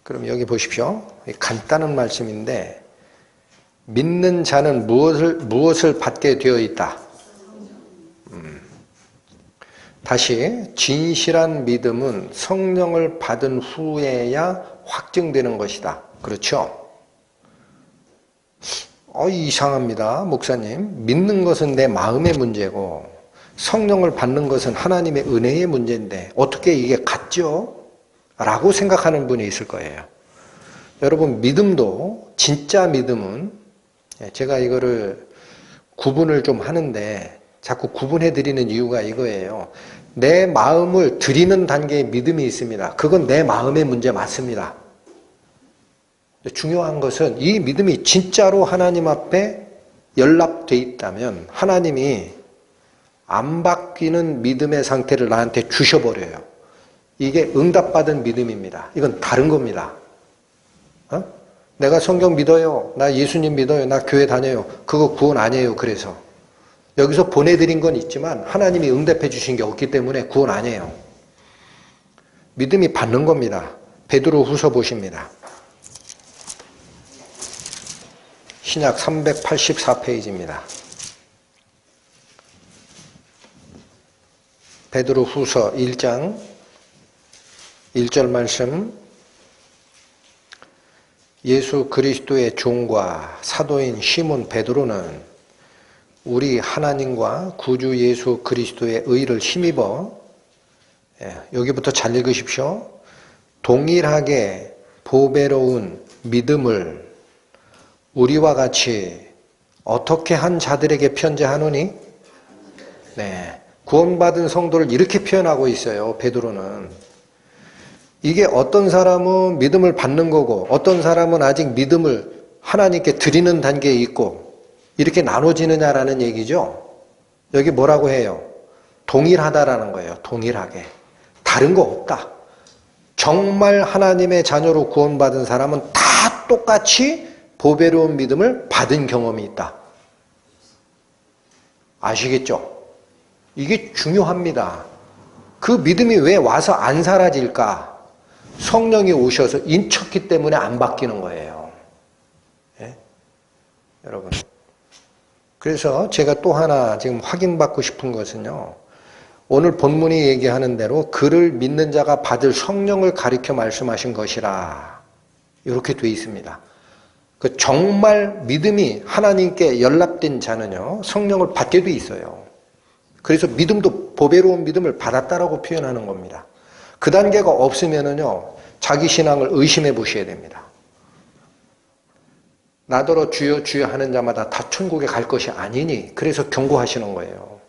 그럼 여기 보십시오. 간단한 말씀인데 믿는 자는 무엇을 받게 되어 있다? 다시, 진실한 믿음은 성령을 받은 후에야 확증되는 것이다. 그렇죠? 이상합니다, 목사님. 믿는 것은 내 마음의 문제고 성령을 받는 것은 하나님의 은혜의 문제인데 어떻게 이게 같죠? 라고 생각하는 분이 있을 거예요. 여러분, 믿음도, 진짜 믿음은, 제가 이거를 구분을 좀 하는데 자꾸 구분해 드리는 이유가 이거예요. 내 마음을 드리는 단계의 믿음이 있습니다. 그건 내 마음의 문제 맞습니다. 중요한 것은 이 믿음이 진짜로 하나님 앞에 연락돼 있다면 하나님이 안 바뀌는 믿음의 상태를 나한테 주셔버려요. 이게 응답받은 믿음입니다. 이건 다른 겁니다. 내가 성경 믿어요. 나 예수님 믿어요. 나 교회 다녀요. 그거 구원 아니에요. 그래서 여기서 보내드린 건 있지만 하나님이 응답해 주신 게 없기 때문에 구원 아니에요. 믿음이 받는 겁니다. 베드로 후서 보십니다. 신약 384페이지입니다. 베드로 후서 1장 1절 말씀. 예수 그리스도의 종과 사도인 시몬 베드로는 우리 하나님과 구주 예수 그리스도의 의를 힘입어, 여기부터 잘 읽으십시오. 동일하게 보배로운 믿음을 우리와 같이 어떻게 한 자들에게 편지하노니? 네, 구원받은 성도를 이렇게 표현하고 있어요. 베드로는. 이게 어떤 사람은 믿음을 받는 거고 어떤 사람은 아직 믿음을 하나님께 드리는 단계에 있고 이렇게 나눠지느냐라는 얘기죠. 여기 뭐라고 해요? 동일하다라는 거예요. 동일하게. 다른 거 없다. 정말 하나님의 자녀로 구원받은 사람은 다 똑같이 보배로운 믿음을 받은 경험이 있다. 아시겠죠? 이게 중요합니다. 그 믿음이 왜 와서 안 사라질까? 성령이 오셔서 인쳤기 때문에 안 바뀌는 거예요. 예? 여러분. 그래서 제가 또 하나 지금 확인받고 싶은 것은요. 오늘 본문이 얘기하는 대로 그를 믿는 자가 받을 성령을 가리켜 말씀하신 것이라. 이렇게 돼 있습니다. 그 정말 믿음이 하나님께 연락된 자는요. 성령을 받게 돼 있어요. 그래서 믿음도 보배로운 믿음을 받았다라고 표현하는 겁니다. 그 단계가 없으면은요, 자기 신앙을 의심해 보셔야 됩니다. 나더러 주여 주여 하는 자마다 다 천국에 갈 것이 아니니, 그래서 경고하시는 거예요.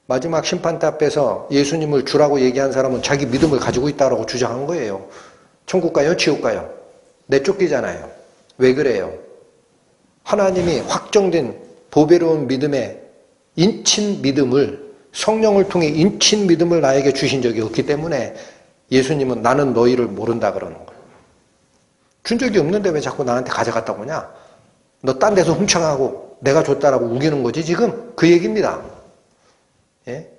마지막 심판대 앞에서 예수님을 주라고 얘기한 사람은 자기 믿음을 가지고 있다고 주장한 거예요. 천국 가요? 지옥 가요? 내쫓기잖아요. 왜 그래요? 하나님이 확정된 보배로운 믿음의 인친 믿음을, 성령을 통해 인친 믿음을 나에게 주신 적이 없기 때문에 예수님은 나는 너희를 모른다 그러는 거예요. 준 적이 없는데 왜 자꾸 나한테 가져갔다고 하냐? 너 딴 데서 훔쳐가고 내가 줬다라고 우기는 거지 지금? 그 얘기입니다. 예?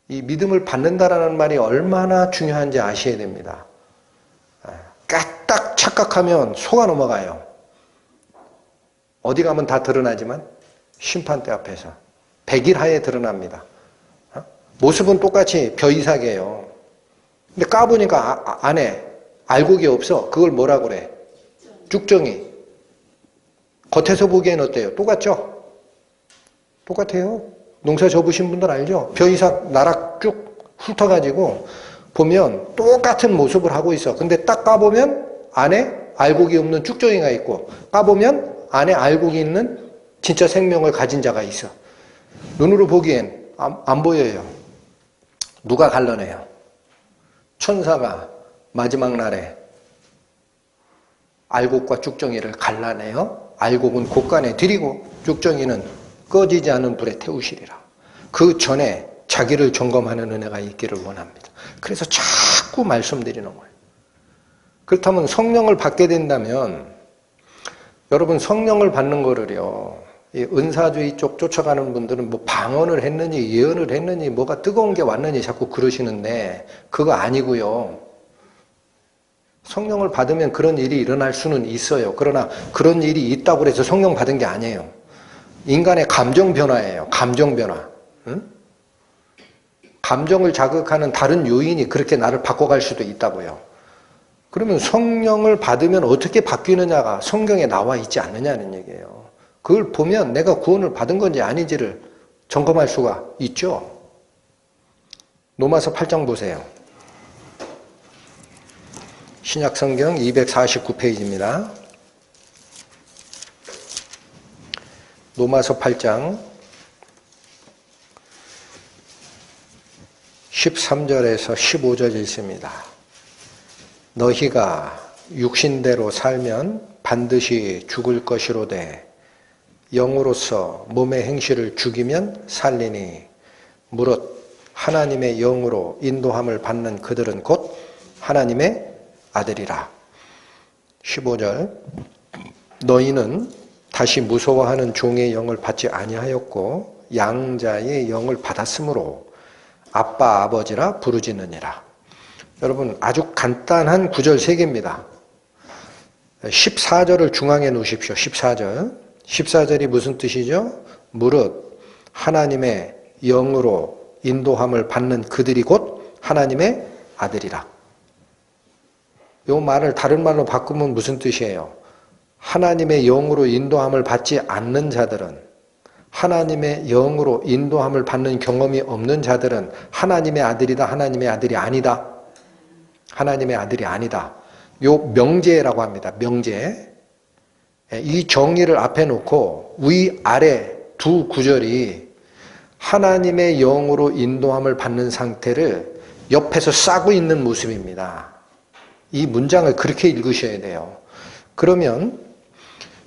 이 믿음을 받는다라는 말이 얼마나 중요한지 아셔야 됩니다. 까딱 착각하면 속아 넘어가요. 어디 가면 다 드러나지만 심판대 앞에서 백일하에 드러납니다. 모습은 똑같이 벼이삭이에요. 근데 까보니까 안에 알곡이 없어. 그걸 뭐라 그래? 쭉정이. 겉에서 보기엔 어때요? 똑같죠? 똑같아요. 농사 접으신 분들 알죠? 벼이삭 나락 쭉 훑어가지고 보면 똑같은 모습을 하고 있어. 근데 딱 까보면 안에 알곡이 없는 쭉정이가 있고, 까보면 안에 알곡이 있는 진짜 생명을 가진 자가 있어. 눈으로 보기엔 안 보여요. 누가 갈라내요? 천사가 마지막 날에 알곡과 쭉정이를 갈라내요. 알곡은 곳간에 들이고 쭉정이는 꺼지지 않은 불에 태우시리라. 그 전에 자기를 점검하는 은혜가 있기를 원합니다. 그래서 자꾸 말씀드리는 거예요. 그렇다면 성령을 받게 된다면, 여러분 성령을 받는 거를요, 이 은사주의 쪽 쫓아가는 분들은 뭐 방언을 했느니 예언을 했느니 뭐가 뜨거운 게 왔느니 자꾸 그러시는데 그거 아니고요. 성령을 받으면 그런 일이 일어날 수는 있어요. 그러나 그런 일이 있다고 해서 성령 받은 게 아니에요. 인간의 감정 변화예요. 감정 변화. 응? 감정을 자극하는 다른 요인이 그렇게 나를 바꿔갈 수도 있다고요. 그러면 성령을 받으면 어떻게 바뀌느냐가 성경에 나와 있지 않느냐는 얘기예요. 그걸 보면 내가 구원을 받은 건지 아닌지를 점검할 수가 있죠. 로마서 8장 보세요. 신약성경 249페이지입니다. 로마서 8장 13절에서 15절 읽습니다. 너희가 육신대로 살면 반드시 죽을 것이로되 영으로서 몸의 행실을 죽이면 살리니 무릇 하나님의 영으로 인도함을 받는 그들은 곧 하나님의 아들이라. 15절 너희는 다시 무서워하는 종의 영을 받지 아니하였고 양자의 영을 받았으므로 아빠 아버지라 부르짖느니라. 여러분 아주 간단한 구절 3개입니다. 14절을 중앙에 놓으십시오. 14절이 무슨 뜻이죠? 무릇 하나님의 영으로 인도함을 받는 그들이 곧 하나님의 아들이라. 이 말을 다른 말로 바꾸면 무슨 뜻이에요? 하나님의 영으로 인도함을 받지 않는 자들은, 하나님의 영으로 인도함을 받는 경험이 없는 자들은 하나님의 아들이다, 하나님의 아들이 아니다. 하나님의 아들이 아니다. 요 명제라고 합니다. 명제. 이 정의를 앞에 놓고 위 아래 두 구절이 하나님의 영으로 인도함을 받는 상태를 옆에서 싸고 있는 모습입니다. 이 문장을 그렇게 읽으셔야 돼요. 그러면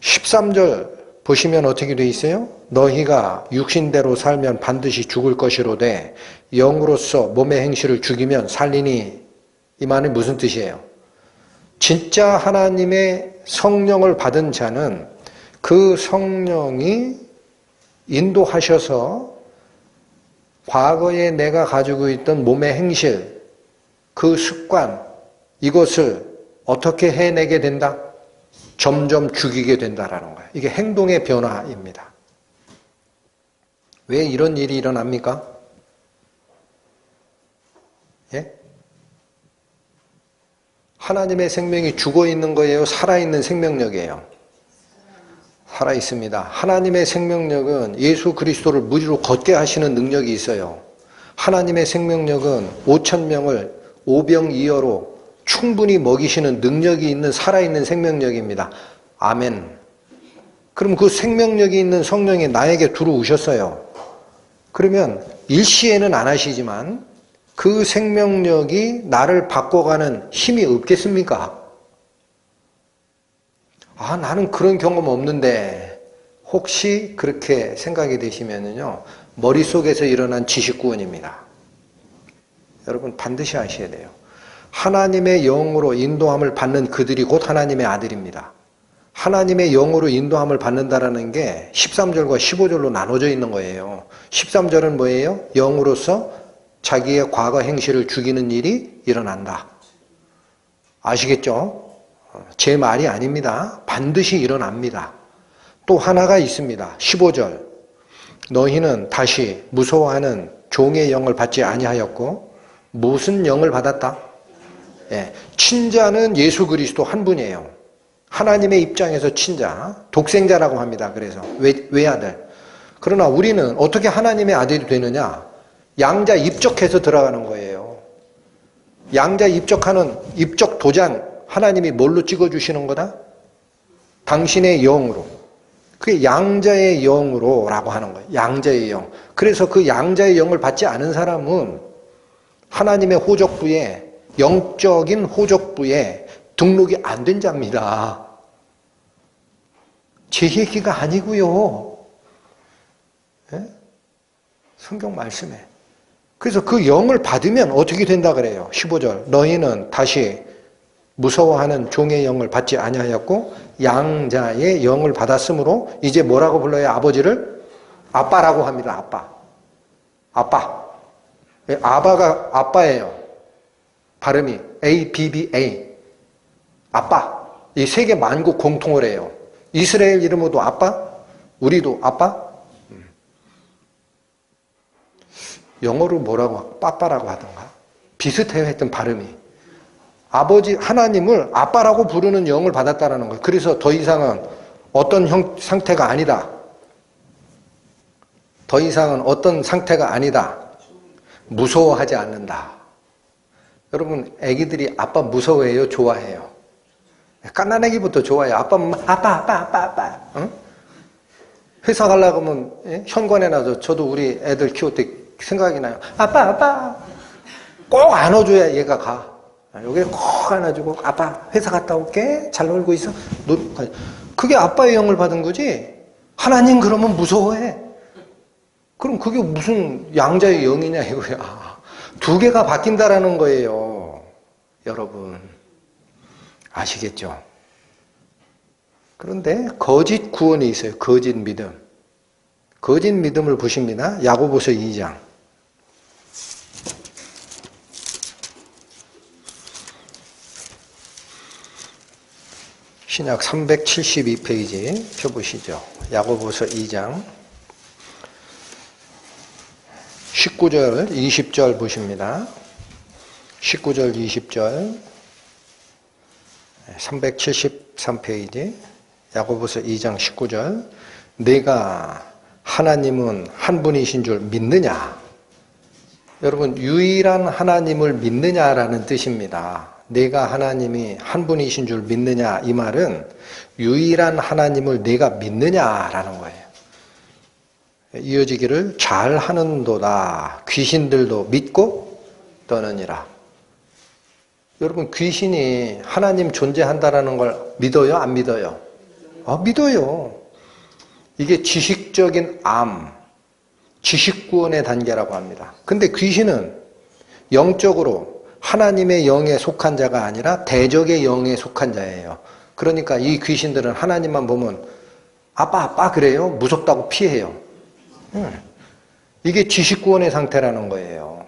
13절 보시면 어떻게 되어 있어요? 너희가 육신대로 살면 반드시 죽을 것이로되 영으로서 몸의 행실을 죽이면 살리니. 이 말은 무슨 뜻이에요? 진짜 하나님의 성령을 받은 자는 그 성령이 인도하셔서 과거에 내가 가지고 있던 몸의 행실, 그 습관, 이것을 어떻게 해내게 된다? 점점 죽이게 된다라는 거예요. 이게 행동의 변화입니다. 왜 이런 일이 일어납니까? 예? 하나님의 생명이 죽어있는 거예요? 살아있는 생명력이에요? 살아있습니다. 하나님의 생명력은 예수 그리스도를 무리로 걷게 하시는 능력이 있어요. 하나님의 생명력은 5,000명을 오병이어로 충분히 먹이시는 능력이 있는 살아있는 생명력입니다. 아멘. 그럼 그 생명력이 있는 성령이 나에게 들어오셨어요. 그러면 일시에는 안 하시지만 그 생명력이 나를 바꿔가는 힘이 없겠습니까? 나는 그런 경험 없는데, 혹시 그렇게 생각이 되시면은요, 머릿속에서 일어난 지식구원입니다. 여러분 반드시 아셔야 돼요. 하나님의 영으로 인도함을 받는 그들이 곧 하나님의 아들입니다. 하나님의 영으로 인도함을 받는다라는 게 13절과 15절로 나눠져 있는 거예요. 13절은 뭐예요? 영으로서 자기의 과거 행실을 죽이는 일이 일어난다. 아시겠죠? 제 말이 아닙니다. 반드시 일어납니다. 또 하나가 있습니다. 15절. 너희는 다시 무서워하는 종의 영을 받지 아니하였고 무슨 영을 받았다? 친자는 예수 그리스도 한 분이에요. 하나님의 입장에서 친자, 독생자라고 합니다. 그래서 외아들. 그러나 우리는 어떻게 하나님의 아들이 되느냐? 양자 입적해서 들어가는 거예요. 양자 입적하는 입적 도장, 하나님이 뭘로 찍어주시는 거다? 당신의 영으로. 그게 양자의 영으로 라고 하는 거예요. 양자의 영. 그래서 그 양자의 영을 받지 않은 사람은 하나님의 호적부에, 영적인 호적부에 등록이 안 된 자입니다. 제 얘기가 아니고요. 예? 성경 말씀에. 그래서 그 영을 받으면 어떻게 된다 그래요? 15절. 너희는 다시 무서워하는 종의 영을 받지 아니하였고 양자의 영을 받았으므로 이제 뭐라고 불러요? 아버지를? 아빠라고 합니다. 아빠. 아빠. 아바가 아빠예요. 발음이 A-B-B-A. 아빠. 이 세계 만국 공통을 해요. 이스라엘 이름으로도 아빠, 우리도 아빠. 영어로 뭐라고 빠빠라고 하던가 비슷해요. 했던 발음이. 아버지 하나님을 아빠라고 부르는 영을 받았다라는 거예요. 그래서 더 이상은 어떤 상태가 아니다. 더 이상은 어떤 상태가 아니다. 무서워하지 않는다. 여러분 애기들이 아빠 무서워해요? 좋아해요? 갓난아기부터 좋아해요. 아빠. 응? 회사 가려고 하면 현관에 놔서 저도 우리 애들 키울 때 생각이 나요. 아빠. 꼭 안아줘야 얘가 가. 여기에 꼭 안아주고 아빠 회사 갔다 올게. 잘 놀고 있어. 그게 아빠의 영을 받은 거지. 하나님 그러면 무서워해. 그럼 그게 무슨 양자의 영이냐 이거야. 두 개가 바뀐다라는 거예요. 여러분 아시겠죠? 그런데 거짓 구원이 있어요. 거짓 믿음. 거짓 믿음을 보십니다. 야고보서 2장. 신약 372페이지 펴보시죠. 야고보서 2장 19절 20절 보십니다. 19절 20절 373페이지 야고보서 2장 19절. 내가 하나님은 한 분이신 줄 믿느냐? 여러분 유일한 하나님을 믿느냐라는 뜻입니다. 내가 하나님이 한 분이신 줄 믿느냐 이 말은 유일한 하나님을 내가 믿느냐라는 거예요. 이어지기를 잘하는도다 귀신들도 믿고 떠느니라. 여러분 귀신이 하나님 존재한다라는 걸 믿어요? 안 믿어요? 믿어요. 이게 지식적인 암, 지식구원의 단계라고 합니다. 근데 귀신은 영적으로 하나님의 영에 속한 자가 아니라 대적의 영에 속한 자예요. 그러니까 이 귀신들은 하나님만 보면 아빠 그래요? 무섭다고 피해요. 이게 지식구원의 상태라는 거예요.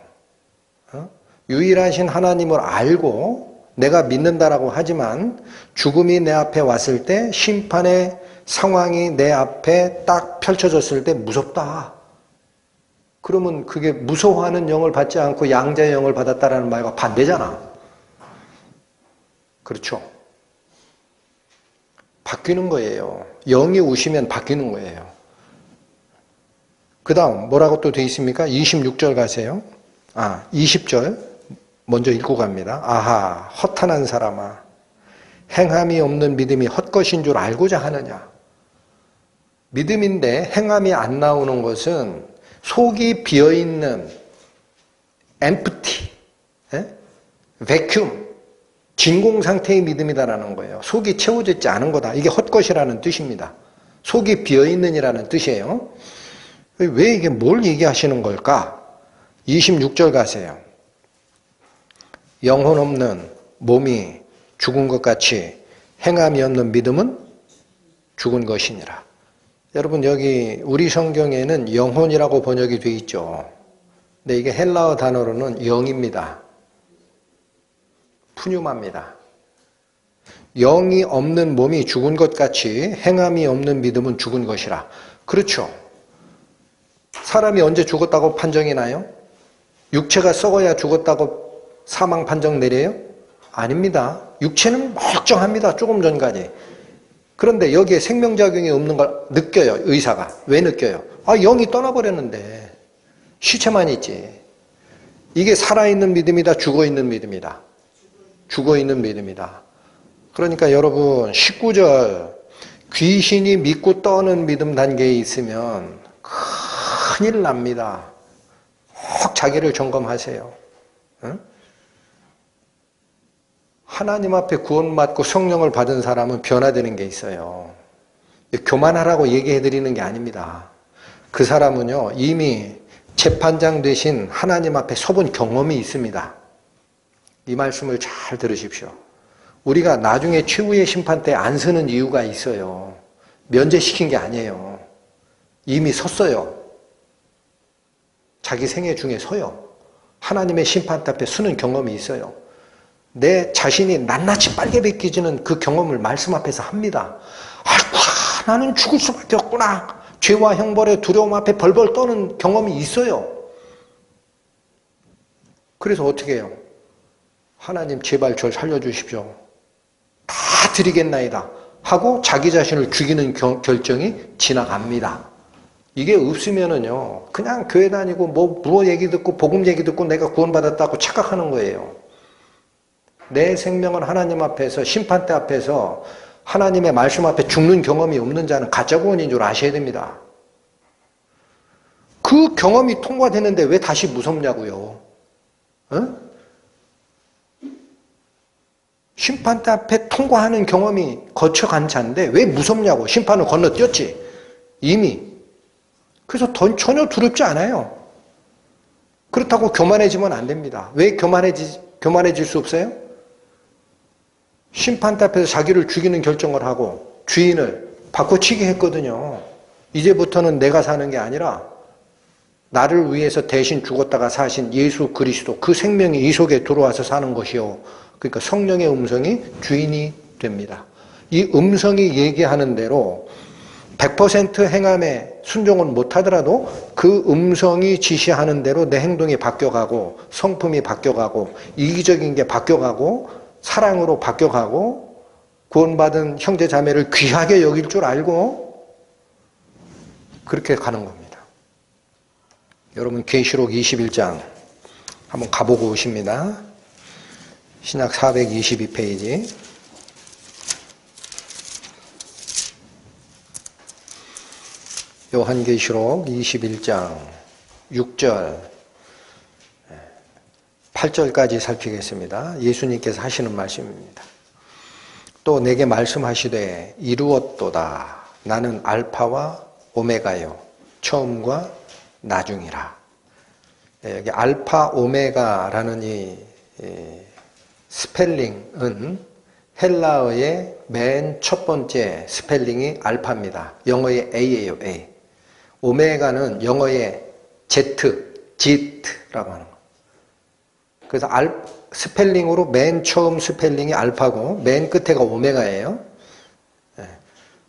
유일하신 하나님을 알고 내가 믿는다라고 하지만 죽음이 내 앞에 왔을 때 심판의 상황이 내 앞에 딱 펼쳐졌을 때 무섭다. 그러면 그게 무서워하는 영을 받지 않고 양자의 영을 받았다라는 말과 반대잖아. 그렇죠? 바뀌는 거예요. 영이 오시면 바뀌는 거예요. 그 다음 뭐라고 또 돼 있습니까? 26절 가세요. 20절 먼저 읽고 갑니다. 아하 허탄한 사람아 행함이 없는 믿음이 헛것인 줄 알고자 하느냐. 믿음인데 행함이 안 나오는 것은 속이 비어있는 empty, vacuum, 진공 상태의 믿음이다라는 거예요. 속이 채워졌지 않은 거다. 이게 헛것이라는 뜻입니다. 속이 비어있는이라는 뜻이에요. 왜 이게 뭘 얘기하시는 걸까? 26절 가세요. 영혼 없는 몸이 죽은 것 같이 행함이 없는 믿음은 죽은 것이니라. 여러분 여기 우리 성경에는 영혼이라고 번역이 되어 있죠. 근데 이게 헬라어 단어로는 영입니다. 푸뉴마입니다. 영이 없는 몸이 죽은 것 같이 행함이 없는 믿음은 죽은 것이라. 그렇죠. 사람이 언제 죽었다고 판정이 나요? 육체가 썩어야 죽었다고 사망 판정 내려요? 아닙니다. 육체는 멀쩡합니다. 조금 전까지. 그런데 여기에 생명작용이 없는 걸 느껴요. 의사가. 왜 느껴요? 영이 떠나버렸는데 시체만 있지. 이게 살아있는 믿음이다. 죽어있는 믿음이다. 죽어있는 믿음이다. 그러니까 여러분 19절 귀신이 믿고 떠는 믿음 단계에 있으면 큰일 납니다. 꼭 자기를 점검하세요. 응? 하나님 앞에 구원받고 성령을 받은 사람은 변화되는 게 있어요. 교만하라고 얘기해드리는 게 아닙니다. 그 사람은요 이미 재판장 되신 하나님 앞에 서본 경험이 있습니다. 이 말씀을 잘 들으십시오. 우리가 나중에 최후의 심판 때 안 서는 이유가 있어요. 면제시킨 게 아니에요. 이미 섰어요. 자기 생애 중에 서요. 하나님의 심판 앞에 서는 경험이 있어요. 내 자신이 낱낱이 빨개 벗겨지는 그 경험을 말씀 앞에서 합니다. 아이고, 나는 죽을 수밖에 없구나. 죄와 형벌의 두려움 앞에 벌벌 떠는 경험이 있어요. 그래서 어떻게 해요? 하나님 제발 절 살려주십시오. 다 드리겠나이다 하고 자기 자신을 죽이는 결정이 지나갑니다. 이게 없으면은요 그냥 교회 다니고 뭐 얘기 듣고 복음 얘기 듣고 내가 구원받았다고 착각하는 거예요. 내 생명은 하나님 앞에서 심판대 앞에서 하나님의 말씀 앞에 죽는 경험이 없는 자는 가짜 구원인 줄 아셔야 됩니다. 그 경험이 통과되는데 왜 다시 무섭냐고요. 어? 심판대 앞에 통과하는 경험이 거쳐간 자인데 왜 무섭냐고. 심판을 건너뛰었지 이미. 그래서 전혀 두렵지 않아요. 그렇다고 교만해지면 안 됩니다. 왜 교만해질 수 없어요? 심판대 앞에서 자기를 죽이는 결정을 하고 주인을 바꿔치기 했거든요. 이제부터는 내가 사는 게 아니라 나를 위해서 대신 죽었다가 사신 예수 그리스도 그 생명이 이 속에 들어와서 사는 것이요. 그러니까 성령의 음성이 주인이 됩니다. 이 음성이 얘기하는 대로 100% 행함에 순종은 못하더라도 그 음성이 지시하는 대로 내 행동이 바뀌어가고 성품이 바뀌어가고 이기적인 게 바뀌어가고 사랑으로 바뀌어가고 구원받은 형제 자매를 귀하게 여길 줄 알고 그렇게 가는 겁니다. 여러분 계시록 21장 한번 가보고 오십니다. 신약 422페이지. 요한계시록 21장 6절 8절까지 살피겠습니다. 예수님께서 하시는 말씀입니다. 또 내게 말씀하시되 이루었도다. 나는 알파와 오메가요 처음과 나중이라. 여기 알파 오메가라는 이 스펠링은 헬라어의 맨 첫 번째 스펠링이 알파입니다. 영어의 A예요. A. 오메가는 영어의 Z라고 하는 거예요. 그래서 스펠링으로 맨 처음 스펠링이 알파고 맨 끝에가 오메가예요.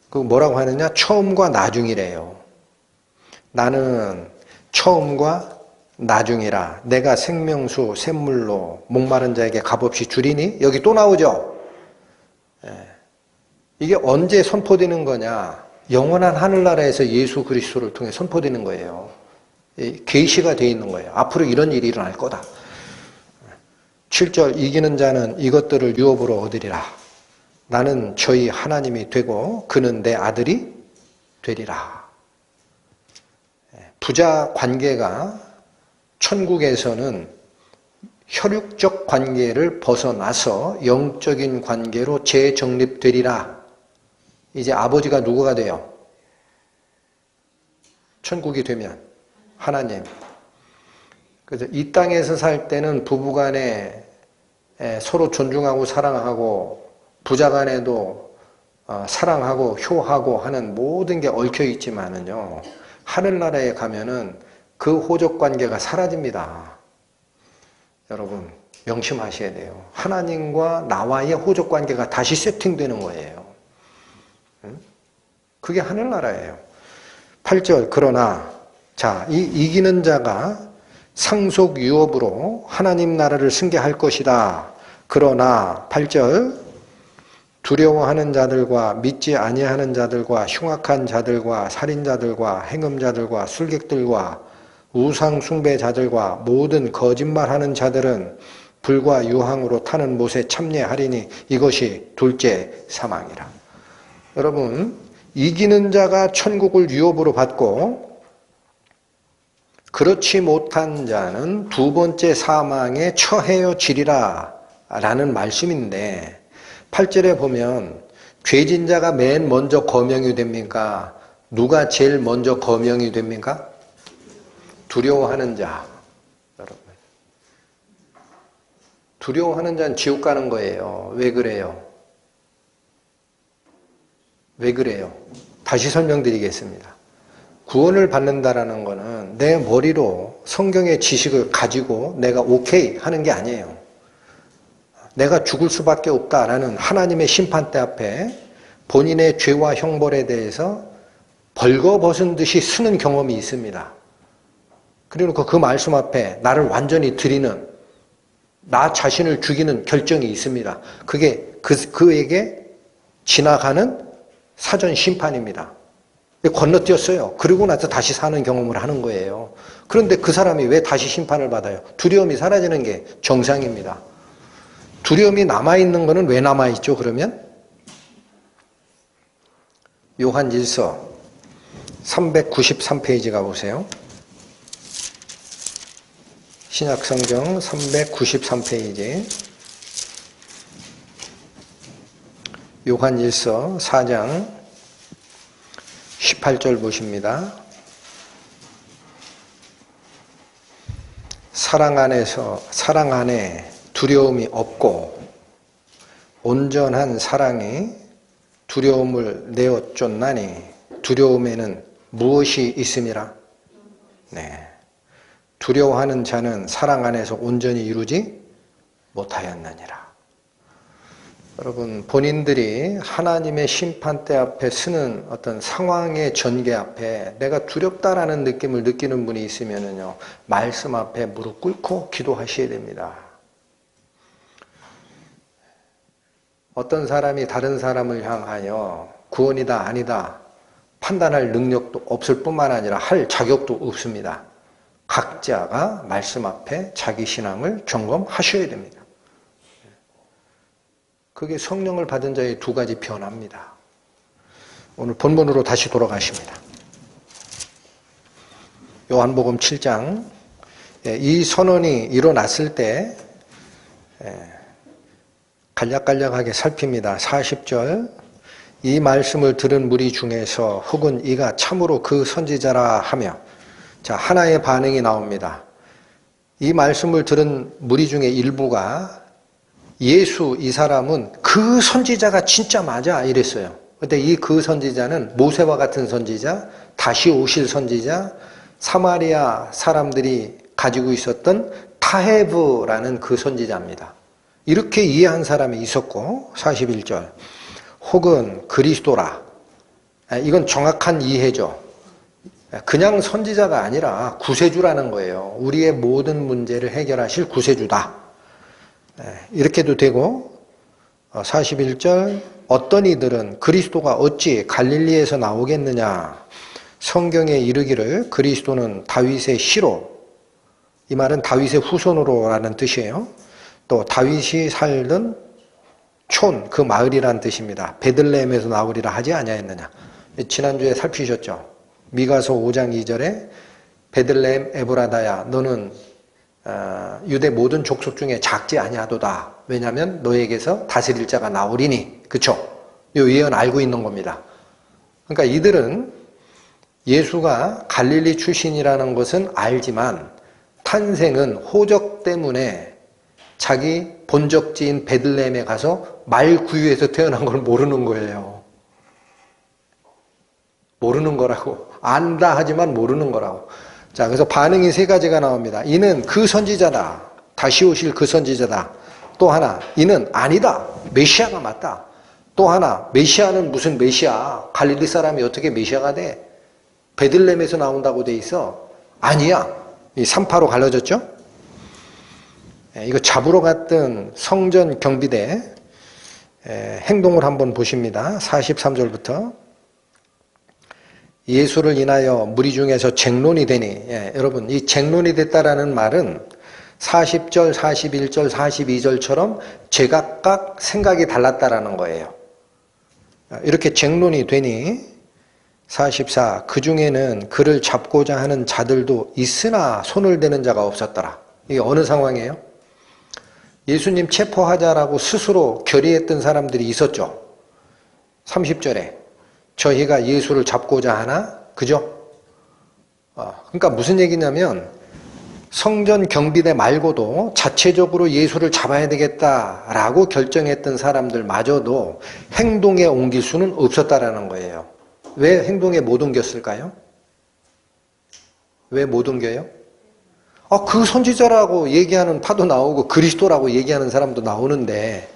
그 뭐라고 하느냐? 처음과 나중이래요. 나는 처음과 나중이라. 내가 생명수 샘물로 목마른 자에게 값없이 주리니. 여기 또 나오죠. 이게 언제 선포되는 거냐? 영원한 하늘나라에서 예수 그리스도를 통해 선포되는 거예요. 계시가 되어 있는 거예요. 앞으로 이런 일이 일어날 거다. 7절 이기는 자는 이것들을 유업으로 얻으리라. 나는 저희 하나님이 되고 그는 내 아들이 되리라. 부자 관계가 천국에서는 혈육적 관계를 벗어나서 영적인 관계로 재정립되리라. 이제 아버지가 누구가 돼요? 천국이 되면 하나님. 그래서 이 땅에서 살 때는 부부간에 서로 존중하고 사랑하고 부자간에도 사랑하고 효하고 하는 모든 게 얽혀 있지만은요, 하늘나라에 가면은 그 호적관계가 사라집니다. 여러분 명심하셔야 돼요. 하나님과 나와의 호적관계가 다시 세팅되는 거예요. 그게 하늘나라예요. 8절 그러나 자, 이 이기는 자가 상속 유업으로 하나님 나라를 승계할 것이다. 그러나 8절 두려워하는 자들과 믿지 아니하는 자들과 흉악한 자들과 살인자들과 행음자들과 술객들과 우상 숭배자들과 모든 거짓말하는 자들은 불과 유황으로 타는 못에 참여하리니 이것이 둘째 사망이라. 여러분 이기는 자가 천국을 유업으로 받고 그렇지 못한 자는 두 번째 사망에 처해어지리라 라는 말씀인데 8절에 보면 죄진 자가 맨 먼저 거명이 됩니까? 누가 제일 먼저 거명이 됩니까? 두려워하는 자. 여러분 두려워하는 자는 지옥 가는 거예요. 왜 그래요? 왜 그래요? 다시 설명드리겠습니다. 구원을 받는다라는 것은 내 머리로 성경의 지식을 가지고 내가 오케이 하는 게 아니에요. 내가 죽을 수밖에 없다라는 하나님의 심판대 앞에 본인의 죄와 형벌에 대해서 벌거벗은 듯이 쓰는 경험이 있습니다. 그리고 그 말씀 앞에 나를 완전히 드리는, 나 자신을 죽이는 결정이 있습니다. 그게 그에게 지나가는 사전 심판입니다. 건너뛰었어요. 그러고 나서 다시 사는 경험을 하는 거예요. 그런데 그 사람이 왜 다시 심판을 받아요? 두려움이 사라지는 게 정상입니다. 두려움이 남아있는 거는 왜 남아있죠, 그러면? 요한일서 393페이지 가보세요. 신약성경 393페이지. 요한일서 4장 18절 보십니다. 사랑 안에 두려움이 없고 온전한 사랑이 두려움을 내어 쫓나니 두려움에는 무엇이 있음이라? 네. 두려워하는 자는 사랑 안에서 온전히 이루지 못하였느니라. 여러분 본인들이 하나님의 심판대 앞에 서는 어떤 상황의 전개 앞에 내가 두렵다라는 느낌을 느끼는 분이 있으면요, 말씀 앞에 무릎 꿇고 기도하셔야 됩니다. 어떤 사람이 다른 사람을 향하여 구원이다 아니다 판단할 능력도 없을 뿐만 아니라 할 자격도 없습니다. 각자가 말씀 앞에 자기 신앙을 점검하셔야 됩니다. 그게 성령을 받은 자의 두 가지 변화입니다. 오늘 본문으로 다시 돌아가십니다. 요한복음 7장. 이 선언이 일어났을 때 간략간략하게 살핍니다. 40절. 이 말씀을 들은 무리 중에서 혹은 이가 참으로 그 선지자라 하며, 자, 하나의 반응이 나옵니다. 이 말씀을 들은 무리 중에 일부가 예수 이 사람은 그 선지자가 진짜 맞아 이랬어요. 근데 이 그 선지자는 모세와 같은 선지자, 다시 오실 선지자, 사마리아 사람들이 가지고 있었던 타헤브라는 그 선지자입니다. 이렇게 이해한 사람이 있었고, 41절. 혹은 그리스도라. 이건 정확한 이해죠. 그냥 선지자가 아니라 구세주라는 거예요. 우리의 모든 문제를 해결하실 구세주다. 이렇게도 되고, 41절. 어떤 이들은 그리스도가 어찌 갈릴리에서 나오겠느냐. 성경에 이르기를 그리스도는 다윗의 씨로, 이 말은 다윗의 후손으로라는 뜻이에요. 또 다윗이 살던 촌, 그 마을이란 뜻입니다. 베들레헴에서 나오리라 하지 아니하였느냐. 지난주에 살피셨죠. 미가서 5장 2절에 베들레헴 에브라다야, 너는 유대 모든 족속 중에 작지 아니하도다. 왜냐하면 너에게서 다스릴 자가 나오리니. 그쵸? 이 예언 알고 있는 겁니다. 그러니까 이들은 예수가 갈릴리 출신이라는 것은 알지만 탄생은 호적 때문에 자기 본적지인 베들레헴에 가서 말구유에서 태어난 걸 모르는 거예요. 모르는 거라고. 안다 하지만 모르는 거라고. 자, 그래서 반응이 세 가지가 나옵니다. 이는 그 선지자다. 다시 오실 그 선지자다. 또 하나, 이는 아니다. 메시아가 맞다. 또 하나, 메시아는 무슨 메시아? 갈릴리 사람이 어떻게 메시아가 돼? 베들레헴에서 나온다고 돼 있어. 아니야. 이 3파로 갈라졌죠? 이거 잡으러 갔던 성전 경비대 행동을 한번 보십니다. 43절부터. 예수를 인하여 무리 중에서 쟁론이 되니, 여러분 이 쟁론이 됐다라는 말은 40절, 41절, 42절처럼 제각각 생각이 달랐다라는 거예요. 이렇게 쟁론이 되니 44, 그 중에는 그를 잡고자 하는 자들도 있으나 손을 대는 자가 없었더라. 이게 어느 상황이에요? 예수님 체포하자라고 스스로 결의했던 사람들이 있었죠. 30절에 저희가 예수를 잡고자 하나? 그죠? 그러니까 무슨 얘기냐면 성전 경비대 말고도 자체적으로 예수를 잡아야 되겠다라고 결정했던 사람들마저도 행동에 옮길 수는 없었다라는 거예요. 왜 행동에 못 옮겼을까요? 왜 못 옮겨요? 그 선지자라고 얘기하는 파도 나오고 그리스도라고 얘기하는 사람도 나오는데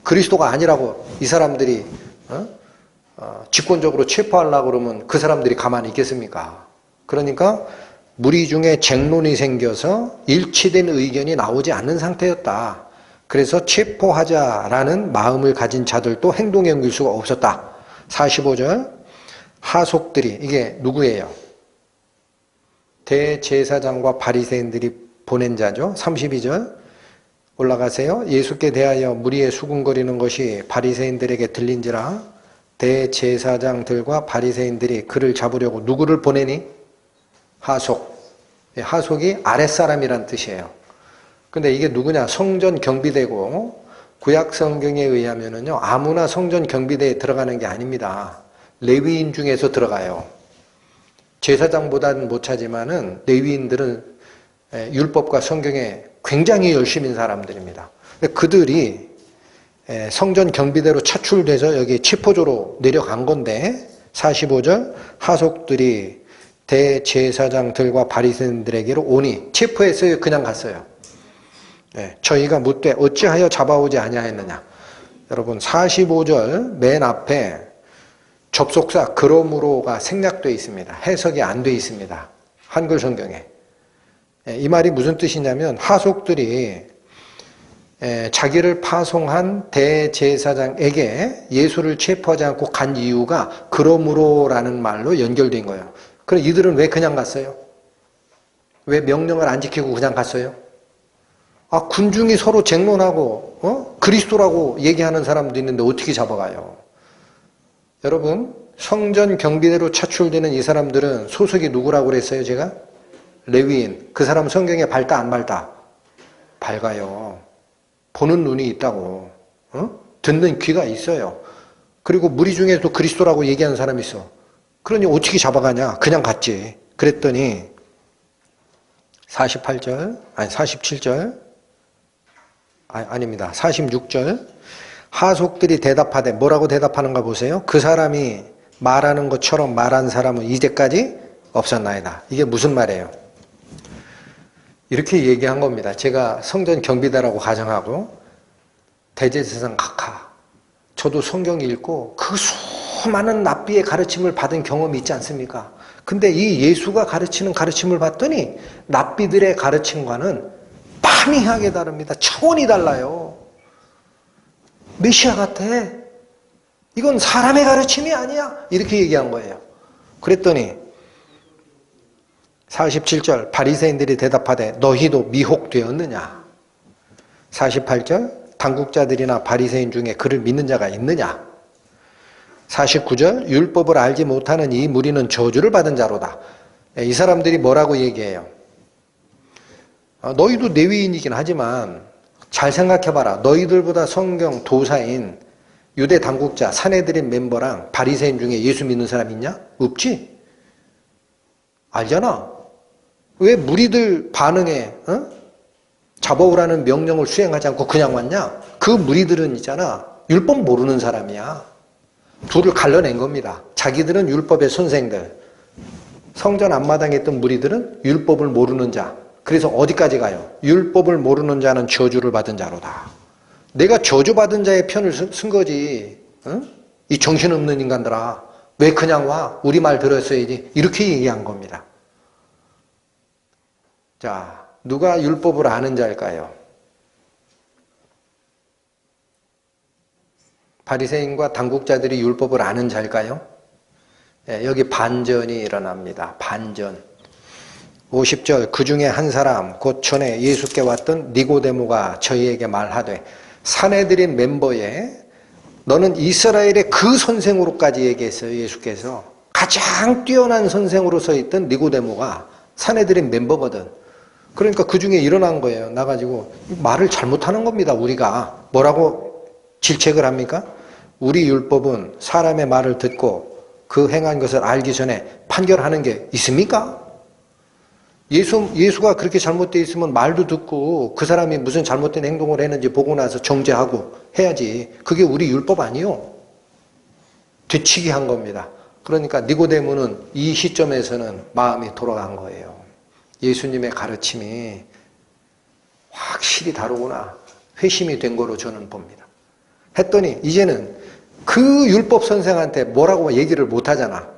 그리스도가 아니라고 이 사람들이 직권적으로 체포하려고 그러면 그 사람들이 가만히 있겠습니까? 그러니까 무리 중에 쟁론이 생겨서 일치된 의견이 나오지 않는 상태였다. 그래서 체포하자라는 마음을 가진 자들도 행동에 옮길 수가 없었다. 45절 하속들이 이게 누구예요? 대제사장과 바리새인들이 보낸 자죠. 32절 올라가세요. 예수께 대하여 무리에 수군거리는 것이 바리새인들에게 들린지라 대제사장들과 바리새인들이 그를 잡으려고 누구를 보내니? 하속. 하속이 아랫사람이란 뜻이에요. 근데 이게 누구냐? 성전 경비대고 구약 성경에 의하면은요 아무나 성전 경비대에 들어가는 게 아닙니다. 레위인 중에서 들어가요. 제사장보다는 못 차지만은 레위인들은 율법과 성경에 굉장히 열심인 사람들입니다. 그들이 성전 경비대로 차출돼서 여기 체포조로 내려간 건데 45절 하속들이 대제사장들과 바리새인들에게로 오니 체포했어요? 그냥 갔어요? 저희가 묻되 어찌하여 잡아오지 아니하였느냐. 여러분 45절 맨 앞에 접속사 그러므로가 생략되어 있습니다. 해석이 안 되어 있습니다. 한글 성경에. 이 말이 무슨 뜻이냐면 하속들이 자기를 파송한 대제사장에게 예수를 체포하지 않고 간 이유가 그러므로라는 말로 연결된 거예요. 그럼 이들은 왜 그냥 갔어요? 왜 명령을 안 지키고 그냥 갔어요? 군중이 서로 쟁론하고 그리스도라고 얘기하는 사람도 있는데 어떻게 잡아가요? 여러분 성전 경비대로 차출되는 이 사람들은 소속이 누구라고 그랬어요 제가? 레위인. 그 사람 성경에 밝다 안 밝다? 밝아요. 보는 눈이 있다고. 듣는 귀가 있어요. 그리고 무리 중에도 그리스도라고 얘기하는 사람이 있어. 그러니 어떻게 잡아가냐? 그냥 갔지. 그랬더니 47절 아닙니다. 46절 하속들이 대답하되 뭐라고 대답하는가 보세요. 그 사람이 말하는 것처럼 말한 사람은 이제까지 없었나이다. 이게 무슨 말이에요? 이렇게 얘기한 겁니다. 제가 성전 경비대라고 가정하고 대제사장 각하 저도 성경 읽고 그 수많은 랍비의 가르침을 받은 경험이 있지 않습니까? 근데 이 예수가 가르치는 가르침을 봤더니 랍비들의 가르침과는 판이하게 다릅니다. 차원이 달라요. 메시아 같아. 이건 사람의 가르침이 아니야. 이렇게 얘기한 거예요. 그랬더니 47절 바리새인들이 대답하되 너희도 미혹되었느냐. 48절 당국자들이나 바리새인 중에 그를 믿는 자가 있느냐. 49절 율법을 알지 못하는 이 무리는 저주를 받은 자로다. 이 사람들이 뭐라고 얘기해요? 너희도 레위인이긴 하지만 잘 생각해봐라. 너희들보다 성경 도사인 유대 당국자, 산헤드린 멤버랑 바리새인 중에 예수 믿는 사람 있냐? 없지? 알잖아. 왜 무리들 반응에 잡아오라는 명령을 수행하지 않고 그냥 왔냐? 그 무리들은 있잖아. 율법 모르는 사람이야. 둘을 갈라낸 겁니다. 자기들은 율법의 선생들. 성전 앞마당에 있던 무리들은 율법을 모르는 자. 그래서 어디까지 가요? 율법을 모르는 자는 저주를 받은 자로다. 내가 저주받은 자의 편을 쓴 거지. 이 정신없는 인간들아. 왜 그냥 와? 우리 말 들었어야지. 이렇게 얘기한 겁니다. 자, 누가 율법을 아는 자일까요? 바리새인과 당국자들이 율법을 아는 자일까요? 여기 반전이 일어납니다. 반전. 50절 그 중에 한 사람 곧 전에 예수께 왔던 니고데모가 저희에게 말하되 산헤드린 멤버에 너는 이스라엘의 그 선생으로까지 얘기했어요. 예수께서 가장 뛰어난 선생으로 서 있던 니고데모가 산헤드린 멤버거든. 그러니까 그 중에 일어난 거예요. 나가지고 말을 잘못하는 겁니다. 우리가 뭐라고 질책을 합니까? 우리 율법은 사람의 말을 듣고 그 행한 것을 알기 전에 판결하는 게 있습니까? 예수가 그렇게 잘못되어 있으면 말도 듣고 그 사람이 무슨 잘못된 행동을 했는지 보고 나서 정죄하고 해야지. 그게 우리 율법 아니요. 되치기 한 겁니다. 그러니까 니고데모는 이 시점에서는 마음이 돌아간 거예요. 예수님의 가르침이 확실히 다르구나. 회심이 된 거로 저는 봅니다. 했더니 이제는 그 율법 선생한테 뭐라고 얘기를 못 하잖아.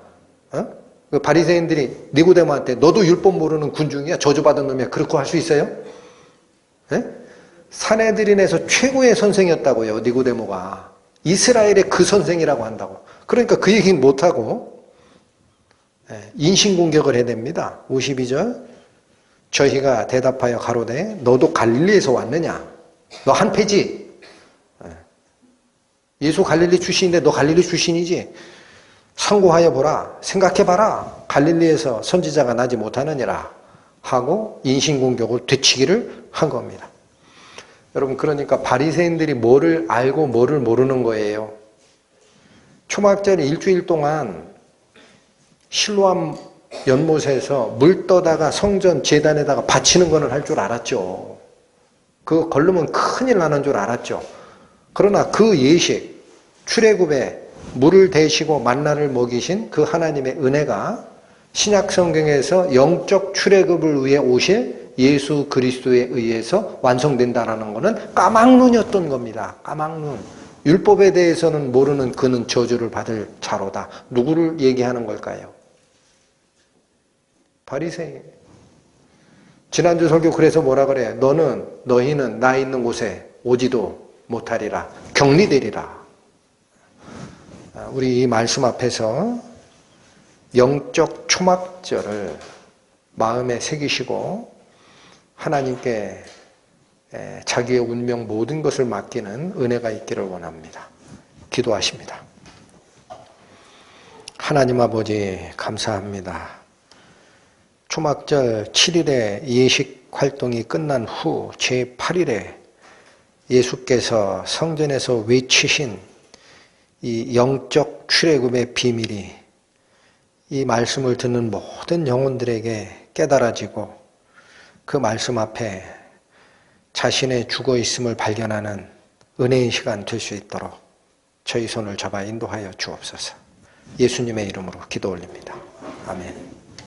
그 바리새인들이 니고데모한테 너도 율법 모르는 군중이야? 저주받은 놈이야? 그렇게 할 수 있어요? 산헤드린에서 최고의 선생이었다고요. 니고데모가. 이스라엘의 그 선생이라고 한다고. 그러니까 그 얘기는 못하고 인신공격을 해댑니다. 52절 저희가 대답하여 가로되 너도 갈릴리에서 왔느냐? 너 한패지? 예수 갈릴리 출신인데 너 갈릴리 출신이지? 상고하여 보라. 생각해봐라. 갈릴리에서 선지자가 나지 못하느니라 하고 인신공격을 되치기를 한 겁니다. 여러분 그러니까 바리새인들이 뭐를 알고 뭐를 모르는 거예요. 초막절 일주일 동안 실로암 연못에서 물 떠다가 성전 제단에다가 바치는 거는 할 줄 알았죠. 그거 걸르면 큰일 나는 줄 알았죠. 그러나 그 예식, 출애굽에 물을 대시고 만나를 먹이신 그 하나님의 은혜가 신약 성경에서 영적 출애굽을 위해 오실 예수 그리스도에 의해서 완성된다는 것은 까막눈이었던 겁니다. 까막눈. 율법에 대해서는 모르는 그는 저주를 받을 자로다. 누구를 얘기하는 걸까요? 바리새인. 지난주 설교 그래서 뭐라 그래? 너희는 나 있는 곳에 오지도 못하리라. 격리되리라. 우리 이 말씀 앞에서 영적 초막절을 마음에 새기시고 하나님께 자기의 운명 모든 것을 맡기는 은혜가 있기를 원합니다. 기도하십니다. 하나님 아버지 감사합니다. 초막절 7일에 예식 활동이 끝난 후 제8일에 예수께서 성전에서 외치신 이 영적 출애굽의 비밀이 이 말씀을 듣는 모든 영혼들에게 깨달아지고 그 말씀 앞에 자신의 죽어 있음을 발견하는 은혜의 시간 될 수 있도록 저희 손을 잡아 인도하여 주옵소서. 예수님의 이름으로 기도 올립니다. 아멘.